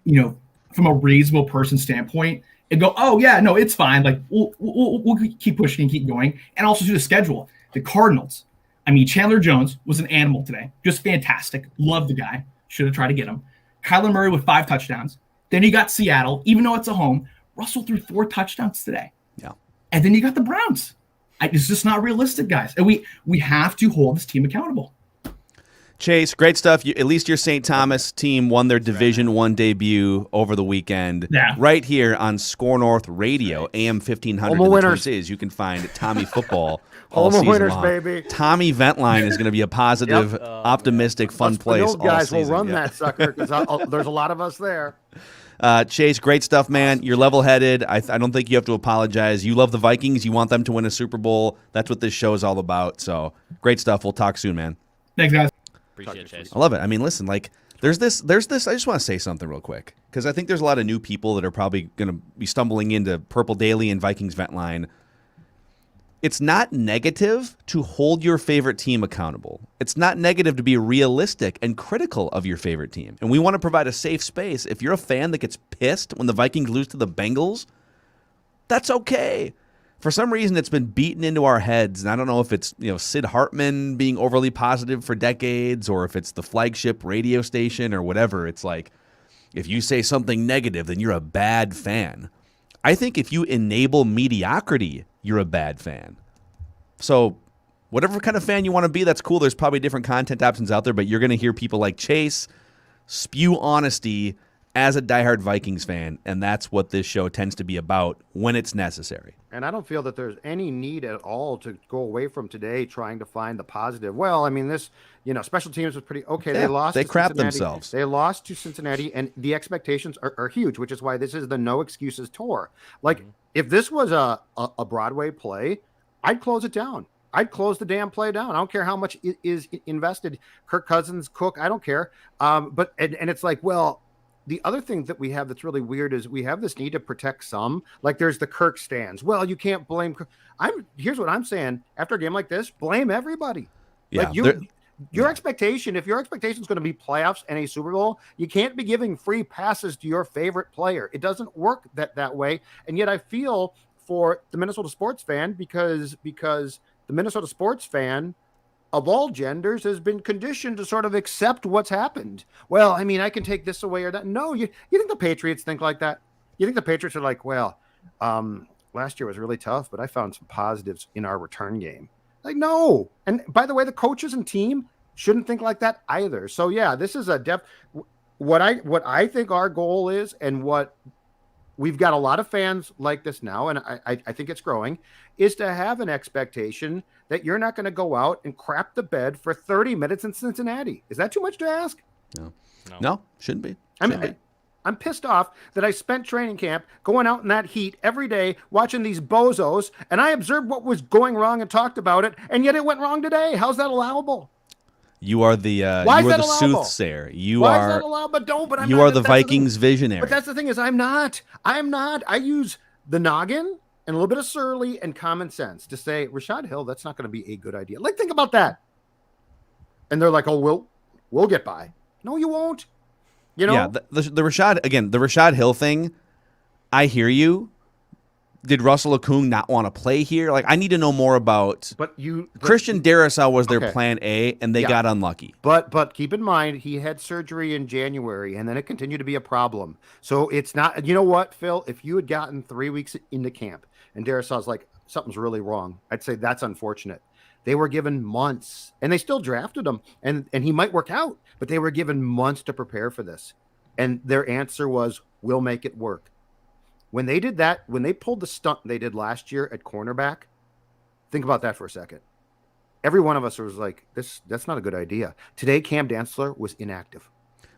you know, from a reasonable person standpoint and go, oh, yeah, no, it's fine. Like, we'll keep pushing and keep going. And also to the schedule. The Cardinals. I mean, Chandler Jones was an animal today. Just fantastic. Love the guy. Should have tried to get him. Kyler Murray with 5 touchdowns. Then you got Seattle. Even though it's a home, Russell threw 4 touchdowns today. Yeah. And then you got the Browns. It's just not realistic, guys. And we have to hold this team accountable. Chase, great stuff. At least your St. Thomas team won their Division I debut over the weekend. Yeah. Right here on Score North Radio, AM 1500 Home in of the winners. Twin Cities. You can find Tommy Football all Home of season winners, long. baby. Tommy Ventline is going to be a positive, optimistic, fun place Those guys all will season. run that sucker because there's a lot of us there. Chase, great stuff, man. You're level-headed. I don't think you have to apologize. You love the Vikings. You want them to win a Super Bowl. That's what this show is all about. So great stuff. We'll talk soon, man. Thanks, guys. Appreciate it, Chase. I love it. I mean, listen, like there's this. I just want to say something real quick because I think there's a lot of new people that are probably going to be stumbling into Purple Daily and Vikings Vent Line. It's not negative to hold your favorite team accountable. It's not negative to be realistic and critical of your favorite team. And we want to provide a safe space. If you're a fan that gets pissed when the Vikings lose to the Bengals, that's okay. For some reason, it's been beaten into our heads, and I don't know if it's Sid Hartman being overly positive for decades, or if it's the flagship radio station or whatever. It's like, if you say something negative, then you're a bad fan. I think if you enable mediocrity, you're a bad fan. So whatever kind of fan you want to be, that's cool. There's probably different content options out there, but you're going to hear people like Chase spew honesty as a diehard Vikings fan, and that's what this show tends to be about when it's necessary. And I don't feel that there's any need at all to go away from today trying to find the positive. Well, I mean, this, special teams was pretty okay. Yeah, They lost. they to crapped Cincinnati. themselves. They lost to Cincinnati, and the expectations are huge, which is why this is the no excuses tour. Like, if this was a Broadway play, I'd close it down. I'd close the damn play down. I don't care how much is invested. Kirk Cousins, Cook, I don't care. But it's like, well, the other thing that we have that's really weird is we have this need to protect some. Like there's the Kirk stands. Well, you can't blame Kirk. Here's what I'm saying. After a game like this, blame everybody. Yeah, like your expectation, if your expectation is going to be playoffs and a Super Bowl, you can't be giving free passes to your favorite player. It doesn't work that way. And yet I feel for the Minnesota sports fan because the Minnesota sports fan of all genders has been conditioned to sort of accept what's happened. Well, I mean, I can take this away or that. No, you think the Patriots think like that? You think the Patriots are like, well, last year was really tough, but I found some positives in our return game. Like, no. And by the way, the coaches and team shouldn't think like that either. So yeah, this is a what I think our goal is and what we've got a lot of fans like this now, and I think it's growing, is to have an expectation that you're not going to go out and crap the bed for 30 minutes in Cincinnati. Is that too much to ask? No, shouldn't be. I'm pissed off that I spent training camp going out in that heat every day watching these bozos, and I observed what was going wrong and talked about it, and yet it went wrong today. How's that allowable? You are the Why is you are that the allowable? soothsayer. Why is that allowable? But I'm you not. are the That's Vikings thing. visionary. But that's the thing is I'm not. I use the noggin and a little bit of surly and common sense to say, Rashad Hill, that's not going to be a good idea. Like, think about that. And they're like, oh, we'll get by. No, you won't. You know? Yeah, the Rashad Hill thing, I hear you. Did Russell Okung not want to play here? Like, I need to know more about. Christian Darrisaw was their plan A, and they got unlucky. But keep in mind, he had surgery in January, and then it continued to be a problem. So it's not. You know what, Phil? If you had gotten 3 weeks into camp, and Darrisaw's like, something's really wrong, I'd say that's unfortunate. They were given months, and they still drafted him, and he might work out, but they were given months to prepare for this. And their answer was, we'll make it work. When they did that, when they pulled the stunt they did last year at cornerback, think about that for a second. Every one of us was like, that's not a good idea. Today, Cam Dantzler was inactive.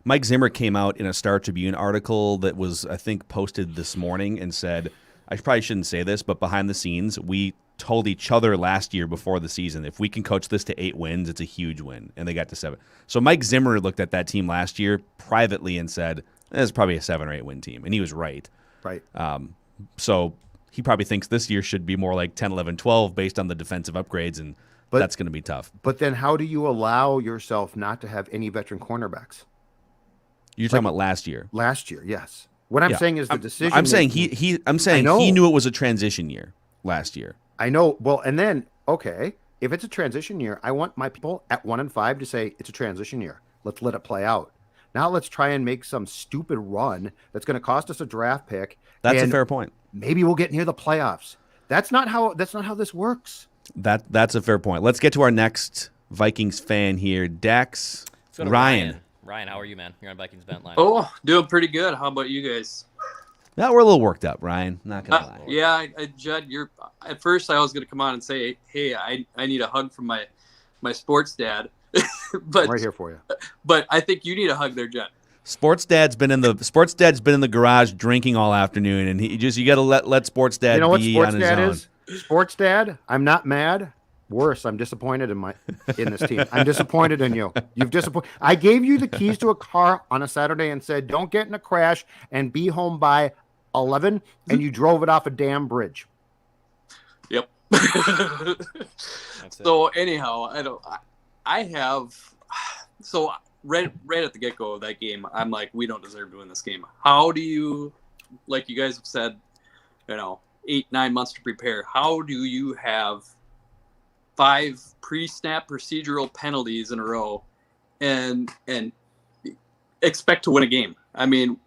Mike Zimmer came out in a Star Tribune article that was, I think, posted this morning and said, I probably shouldn't say this, but behind the scenes, we told each other last year before the season, if we can coach this to 8 wins, it's a huge win. And they got to 7. So Mike Zimmer looked at that team last year privately and said, it's probably a 7 or 8 win team. And he was right. Right. So he probably thinks this year should be more like 10, 11, 12 based on the defensive upgrades, and that's going to be tough. But then how do you allow yourself not to have any veteran cornerbacks? You're talking about last year. Last year, yes. What I'm saying is the decision. I'm saying he knew it was a transition year last year. I know. Well, and then, okay, if it's a transition year, I want my people at 1-5 to say it's a transition year. Let's let it play out. Now let's try and make some stupid run that's going to cost us a draft pick. That's a fair point. Maybe we'll get near the playoffs. That's not how this works. That's a fair point. Let's get to our next Vikings fan here, Dax. Ryan, how are you, man? You're on Vikings Vent Line. Oh, doing pretty good. How about you guys? Now we're a little worked up, Ryan. Not gonna lie. Yeah, Judd, at first I was gonna come on and say, hey, I need a hug from my sports dad. But I'm right here for you. But I think you need a hug there, Judd. Sports dad's been in the garage drinking all afternoon, and you got to let sports dad be on his own. You know what sports dad is? Sports dad, I'm not mad. Worse, I'm disappointed in this team. I'm disappointed in you. You've disappointed. I gave you the keys to a car on a Saturday and said, "Don't get in a crash and be home by 11," and you drove it off a damn bridge. Yep. So anyhow, right at the get-go of that game, I'm like, we don't deserve to win this game. How do you, like you guys have said, 8-9 months to prepare, how do you have 5 pre-snap procedural penalties in a row and expect to win a game? I mean,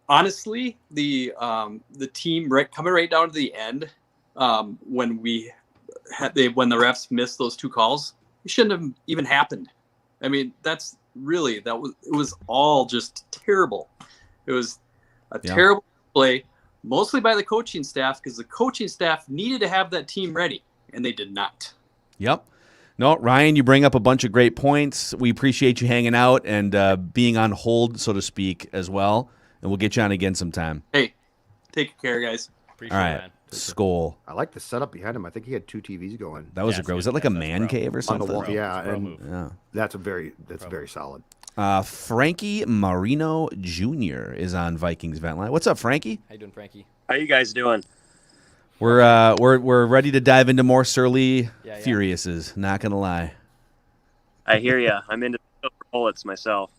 honestly, the team coming right down to the end, when the refs missed those 2 calls, it shouldn't have even happened. I mean, it was all just terrible. It was a terrible play, mostly by the coaching staff, because the coaching staff needed to have that team ready, and they did not. Yep. No, Ryan, you bring up a bunch of great points. We appreciate you hanging out and being on hold, so to speak, as well. And we'll get you on again sometime. Hey, take care, guys. Appreciate it, man. Skull. I like the setup behind him. I think he had 2 TVs going. That was great. Was that like a man cave or something? On the wall. Yeah, that's very solid. Frankie Marino Jr. is on Vikings Vent Line. What's up, Frankie? How you doing, Frankie? How you guys doing? We're ready to dive into more Surly Furiouses. Not gonna lie. I hear you. I'm into silver bullets myself.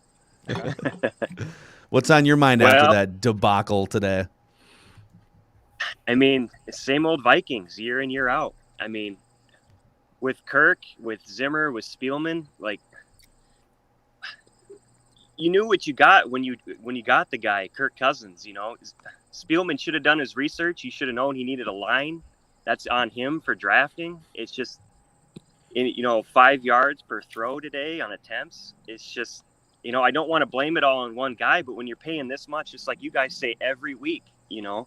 What's on your mind after that debacle today? I mean, same old Vikings year in, year out. I mean, with Kirk, with Zimmer, with Spielman, like, you knew what you got when you got the guy, Kirk Cousins. Spielman should have done his research. He should have known he needed a line. That's on him for drafting. It's just, 5 yards per throw today on attempts. It's just, I don't want to blame it all on one guy, but when you're paying this much, just like you guys say every week, you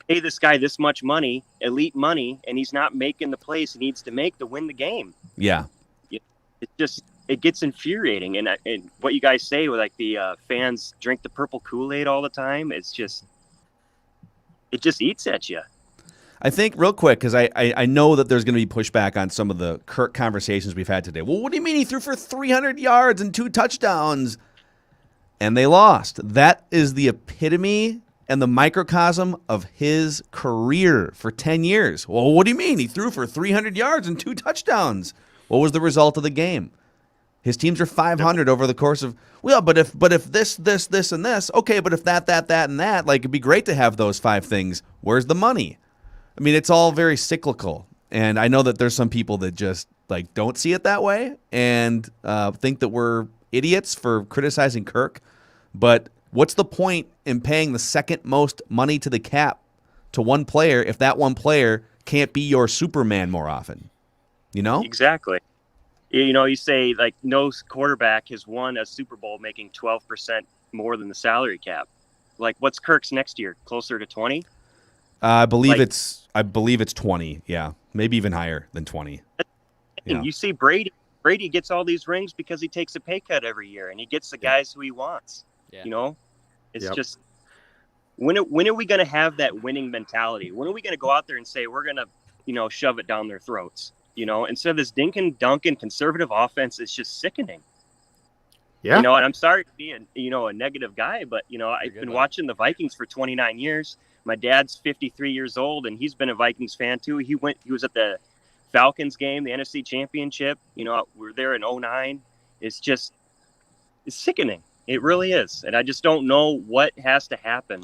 pay this guy this much money, elite money, and he's not making the plays he needs to make to win the game. Yeah. It gets infuriating. And what you guys say with like the fans drink the purple Kool-Aid all the time, it just eats at you. I think real quick, because I know that there's going to be pushback on some of the Kirk conversations we've had today. Well, what do you mean he threw for 300 yards and 2 touchdowns and they lost? That is the epitome and the microcosm of his career for 10 years. Well, what do you mean he threw for 300 yards and 2 touchdowns? What was the result of the game? His teams are 500 over the course of, well, but if this, and this, okay, but if that, and that, like, it'd be great to have those 5 things. Where's the money? I mean, it's all very cyclical, and I know that there's some people that just like don't see it that way and think that we're idiots for criticizing Kirk. But what's the point in paying the second most money to the cap to one player if that one player can't be your Superman more often? Exactly. You say like no quarterback has won a Super Bowl making 12% more than the salary cap. Like, what's Kirk's next year? Closer to 20? I believe it's 20. Yeah, maybe even higher than 20. Yeah. You see Brady gets all these rings because he takes a pay cut every year and he gets the guys who he wants. Yeah. It's just when are we going to have that winning mentality? When are we going to go out there and say we're going to shove it down their throats? Instead of this dink and dunk and conservative offense, it's just sickening. Yeah. And I'm sorry to be a negative guy, but I've been watching the Vikings for 29 years. My dad's 53 years old, and he's been a Vikings fan too. He was at the Falcons game, the NFC Championship. We're there in 2009. It's sickening. It really is. And I just don't know what has to happen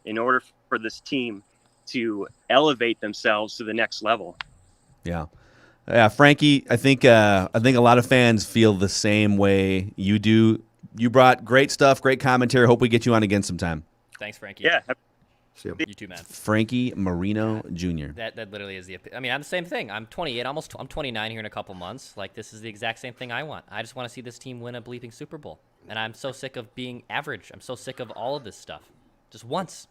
in order for this team to elevate themselves to the next level. Yeah. Yeah, Frankie, I think a lot of fans feel the same way you do. You brought great stuff, great commentary. Hope we get you on again sometime. Thanks, Frankie. Yeah. See you too, man. Frankie Marino Jr. That literally is I'm the same thing. I'm 28, I'm 29 here in a couple months. Like, this is the exact same thing I want. I just want to see this team win a bleeping Super Bowl. And I'm so sick of being average. I'm so sick of all of this stuff. Just once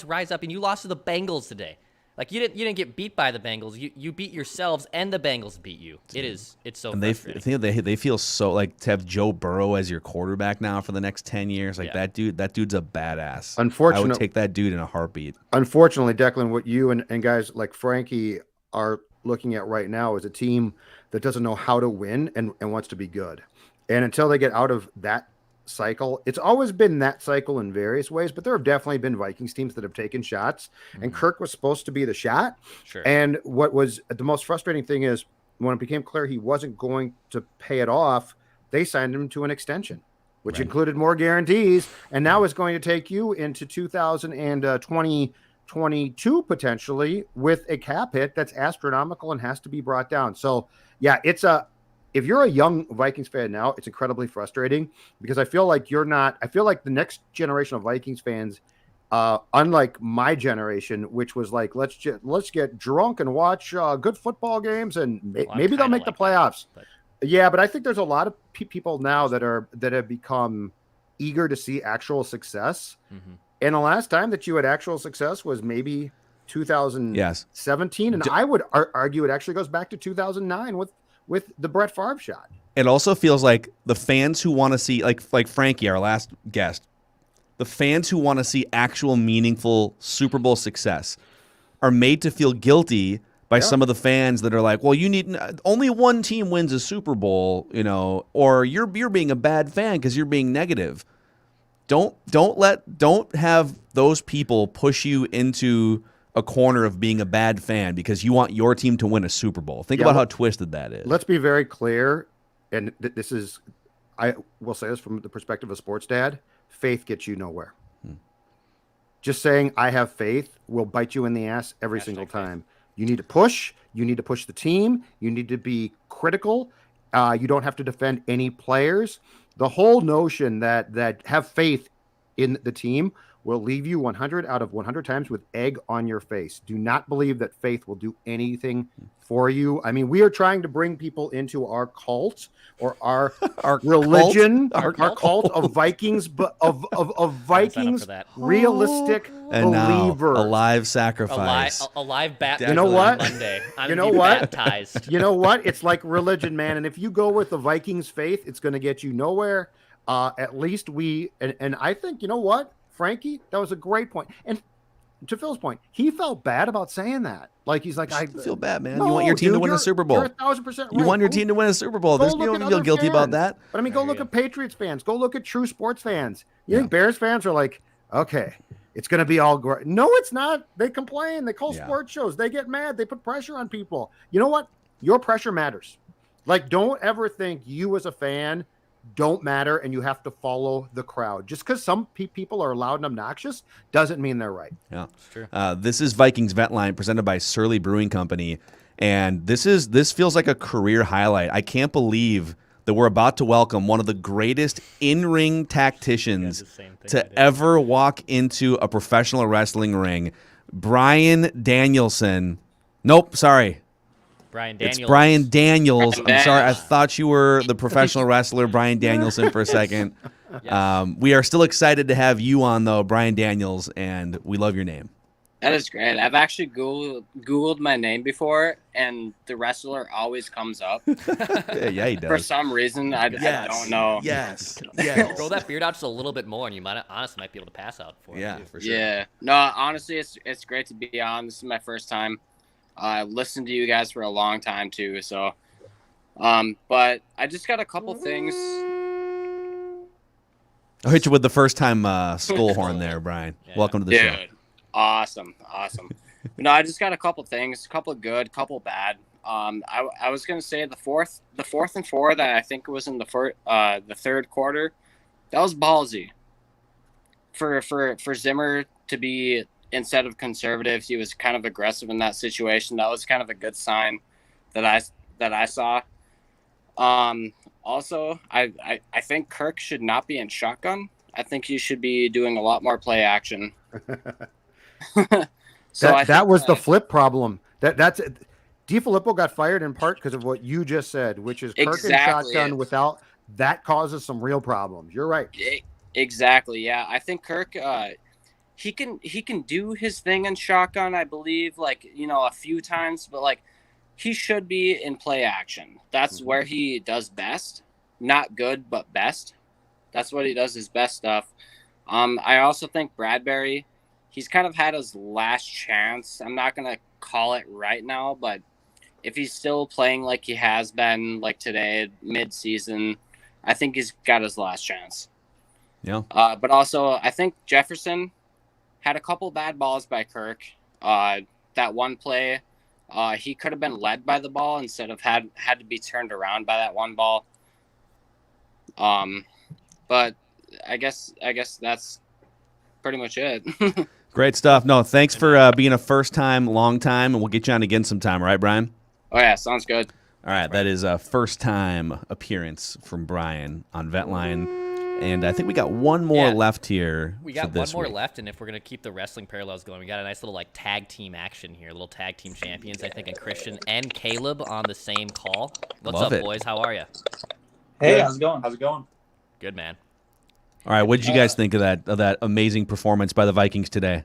rise up. And you lost to the Bengals today. Like, you didn't get beat by the Bengals. You beat yourselves, and the Bengals beat you. It's so and frustrating. they feel so like to have Joe Burrow as your quarterback now for the next 10 years. Like that dude's a badass. Unfortunately, I would take that dude in a heartbeat. Unfortunately, Declan, what you and guys like Frankie are looking at right now is a team that doesn't know how to win and wants to be good. And until they get out of that cycle, it's always been that cycle in various ways, but there have definitely been Vikings teams that have taken shots, and Kirk was supposed to be the shot. Sure. And what was the most frustrating thing is when it became clear he wasn't going to pay it off, they signed him to an extension, which included more guarantees, and now is going to take you into 2022 potentially with a cap hit that's astronomical and has to be brought down. So yeah, if you're a young Vikings fan now, it's incredibly frustrating because I feel like the next generation of Vikings fans, unlike my generation, which was like, let's get drunk and watch good football games and maybe they'll make the playoffs. Yeah, but I think there's a lot of people now that have become eager to see actual success. Mm-hmm. And the last time that you had actual success was maybe 2017. And I would argue it actually goes back to 2009 with the Brett Favre shot. It also feels like the fans who want to see, like Frankie, our last guest, the fans who want to see actual meaningful Super Bowl success are made to feel guilty by some of the fans that are like, well, you need only one team wins a Super Bowl, or you're being a bad fan because you're being negative. Don't have those people push you into a corner of being a bad fan because you want your team to win a Super Bowl. Think about how twisted that is. Let's be very clear, and this is, I will say this from the perspective of a sports dad, faith gets you nowhere. Just saying I have faith will bite you in the ass every single time. You need to push. You need to push the team. You need to be critical. You don't have to defend any players. The whole notion that have faith in the team will leave you 100 out of 100 times with egg on your face. Do not believe that faith will do anything for you. I mean, we are trying to bring people into our cult or our religion, our cult of Vikings, but of Vikings realistic And believers. now, a live sacrifice. A live baptism You know what? on Monday. I'm You gonna know be what? baptized. You know what? It's like religion, man. And if you go with the Vikings faith, it's going to get you nowhere. At least and I think, you know what, Frankie, that was a great point. And to Phil's point, he felt bad about saying that. Like, he's like, I feel bad, man. No, you want your team to dude, win a Super Bowl. You're 1,000% right. You want your team to win a Super Bowl. There's you don't feel guilty about that. But I mean, go look at Patriots fans. Go look at true sports fans. You think Bears fans are like, okay, it's going to be all great. No, it's not. They complain. They call sports shows. They get mad. They put pressure on people. You know what? Your pressure matters. Like, don't ever think you as a fan don't matter and you have to follow the crowd. Just because some people are loud and obnoxious doesn't mean they're right. Yeah, it's true. This is Vikings Vent Line presented by Surly Brewing Company, and this feels like a career highlight. I can't believe that we're about to welcome one of the greatest in-ring tacticians to ever walk into a professional wrestling ring, Bryan Danielson. Nope, sorry. Bryan Daniels. It's Bryan Daniels. I'm sorry. I thought you were the professional wrestler Bryan Danielson for a second. We are still excited to have you on, though, Bryan Daniels, and we love your name. That is great. I've actually Googled my name before, and the wrestler always comes up. Yeah, he does. For some reason, I don't know. Yes. Grow that beard out just a little bit more, and you might be able to pass out for it. For sure. Yeah. No, honestly, it's great to be on. This is my first time. I've listened to you guys for a long time too, so but I just got a couple things. I'll hit you with the first time skull horn there, Brian. Welcome to the show. Awesome. No, I just got a couple things, a couple good, couple bad. I was gonna say the fourth and four that I think was in the third quarter, that was ballsy. For Zimmer to be, instead of conservative, he was kind of aggressive in that situation. That was kind of a good sign that I saw. Also, I think Kirk should not be in shotgun. I think he should be doing a lot more play action. That was the flip problem. That's DiFilippo got fired in part because of what you just said, which is Kirk in shotgun without that causes some real problems. You're right. Exactly. Yeah, I think Kirk. He can do his thing in shotgun, I believe, a few times, but he should be in play action. That's where he does best. Not good, but best. That's what he does his best stuff. I also think Bradbury, he's kind of had his last chance. I'm not going to call it right now, but if he's still playing like he has been, like today, mid-season, I think he's got his last chance. Yeah. But also, I think Jefferson had a couple bad balls by Kirk. That one play, he could have been led by the ball instead of had to be turned around by that one ball. But I guess that's pretty much it. Great stuff. No, thanks for being a first time, long time, and we'll get you on again sometime. All right, Brian? Oh, yeah, sounds good. All right, that is a first time appearance from Brian on Vetline. And I think we got one more left here. We got one more left, and if we're going to keep the wrestling parallels going, we got a nice little tag team action here, little tag team champions, I think, and Christian and Caleb on the same call. What's up, boys? How are you? Hey, how's it going? Good, man. All right, what did you guys think of that amazing performance by the Vikings today?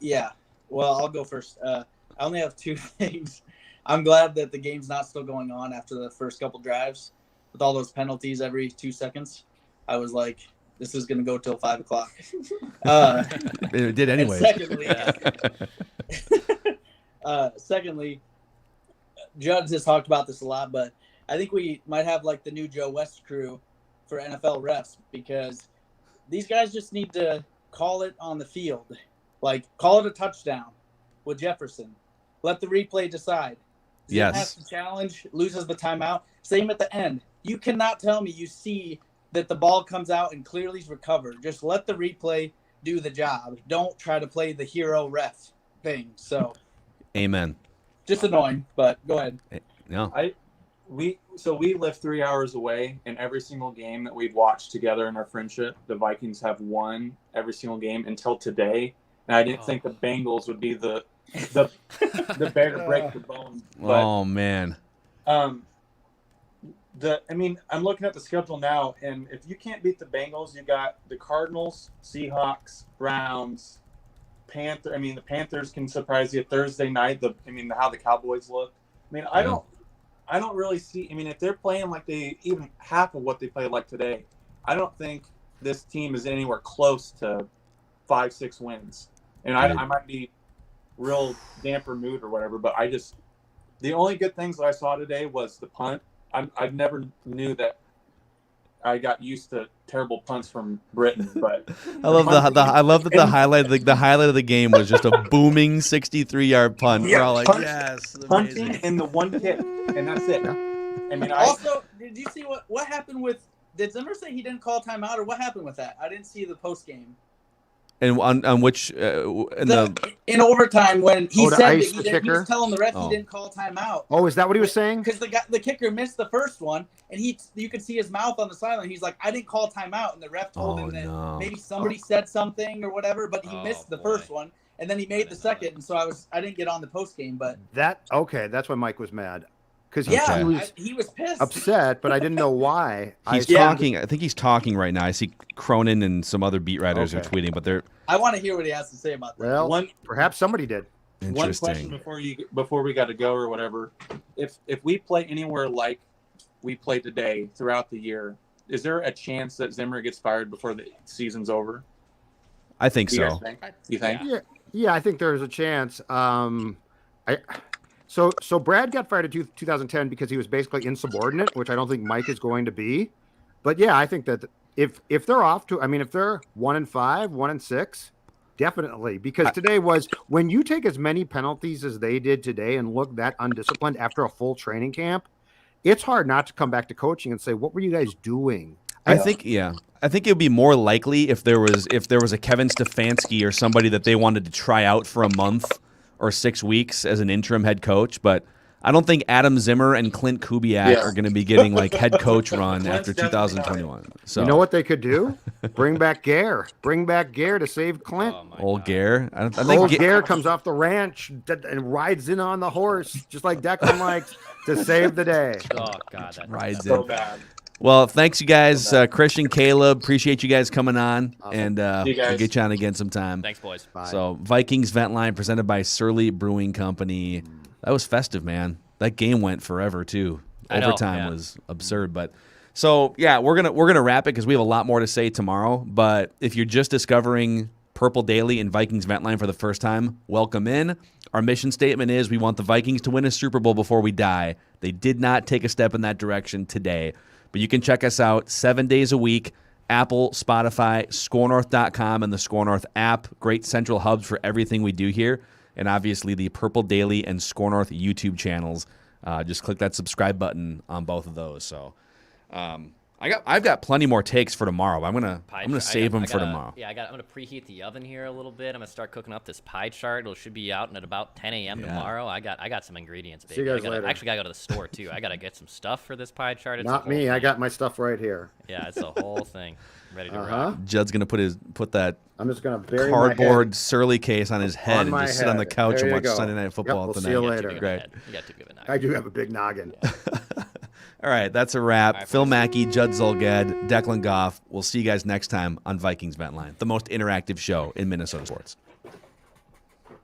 Yeah, well, I'll go first. I only have two things. I'm glad that the game's not still going on after the first couple drives with all those penalties every 2 seconds. I was like, this is going to go till 5 o'clock. It did anyway. Secondly, Judd has talked about this a lot, but I think we might have the new Joe West crew for NFL refs, because these guys just need to call it on the field. Call it a touchdown with Jefferson. Let the replay decide. Yes. Has to challenge, loses the timeout. Same at the end. You cannot tell me you see that the ball comes out and clearly is recovered. Just let the replay do the job. Don't try to play the hero ref thing. So, amen. Just annoying, but go ahead. No. we live 3 hours away, and every single game that we've watched together in our friendship, the Vikings have won every single game until today. And I didn't think the Bengals would be the bear to break the bone. But, oh man. I'm looking at the schedule now, and if you can't beat the Bengals, you got the Cardinals, Seahawks, Browns, the Panthers can surprise you Thursday night. How the Cowboys look. I don't really see. If they're playing like even half of what they played like today, I don't think this team is anywhere close to 5-6 wins. And I might be real damper mood or whatever, but the only good things that I saw today was the punt. I never knew that I got used to terrible punts from Britain, but I love the highlight of the game was just a booming 63-yard punt. Yeah, We're all like, yes, punting amazing. and the one kick, and that's it. Also, did you see what happened with? Did Zimmer say he didn't call timeout, or what happened with that? I didn't see the post game. And on which in overtime when he said that he was telling the ref Oh. he didn't call timeout. Oh, is that what he was saying? Because the kicker missed the first one, and you could see his mouth on the sideline. He's like, "I didn't call timeout," and the ref told him that maybe somebody said something or whatever, but he missed the first one, and then he made the second. And so I didn't get on the post game, but That's why Mike was mad. Because he was pissed, upset, but I didn't know why. He's talking. I think he's talking right now. I see Cronin and some other beat writers are tweeting, but they're. I want to hear what he has to say about that. Well, perhaps somebody did. One question before we got to go or whatever. If we play anywhere like we play today throughout the year, is there a chance that Zimmer gets fired before the season's over? I think You guys so. think? You think? Yeah, I think there's a chance. So Brad got fired in 2010 because he was basically insubordinate, which I don't think Mike is going to be. But yeah, I think that if they're off to, if they're 1-5, 1-6, definitely. Because today was when you take as many penalties as they did today and look that undisciplined after a full training camp, it's hard not to come back to coaching and say, what were you guys doing? I think it would be more likely if there was a Kevin Stefanski or somebody that they wanted to try out for a month or 6 weeks as an interim head coach, but I don't think Adam Zimmer and Clint Kubiak are going to be getting like head coach run after 2021. So you know what they could do? Bring back Gare. Bring back Gare to save Clint. Old Gare. I think Old Gare comes off the ranch and rides in on the horse, just like Declan likes, to save the day. Oh God, that rides so in. bad. Well, thanks you guys, Christian, Caleb. Appreciate you guys coming on, and See you guys. we'll get you on again sometime. Thanks, boys. Bye. So, Vikings Vent Line presented by Surly Brewing Company. That was festive, man. That game went forever too. I know, Overtime was absurd, but so yeah, we're gonna wrap it because we have a lot more to say tomorrow. But if you're just discovering Purple Daily and Vikings Vent Line for the first time, welcome in. Our mission statement is we want the Vikings to win a Super Bowl before we die. They did not take a step in that direction today. But you can check us out 7 days a week, Apple, Spotify, scorenorth.com, and the Score North app. Great central hubs for everything we do here. And obviously the Purple Daily and Score North YouTube channels. Just click that subscribe button on both of those. So I've got plenty more takes for tomorrow. I'm gonna save them for tomorrow. Yeah, I'm gonna preheat the oven here a little bit. I'm gonna start cooking up this pie chart. It should be out at about 10 a.m. tomorrow. I got some ingredients, baby. See you guys later. I actually gotta go to the store too. I gotta get some stuff for this pie chart. It's Not me. I got my stuff right here. Yeah, it's a whole thing. Ready to rock. Judd's gonna put that I'm just gonna bury cardboard my surly case on his head and just sit on the couch There and you watch go. Sunday Night Football We'll tonight. see you later. Great. You got too big of a noggin. I do have a big noggin. All right, that's a wrap. Phil Mackey, Judd Zolgad, Declan Goff. We'll see you guys next time on Vikings Vent Line, the most interactive show in Minnesota sports.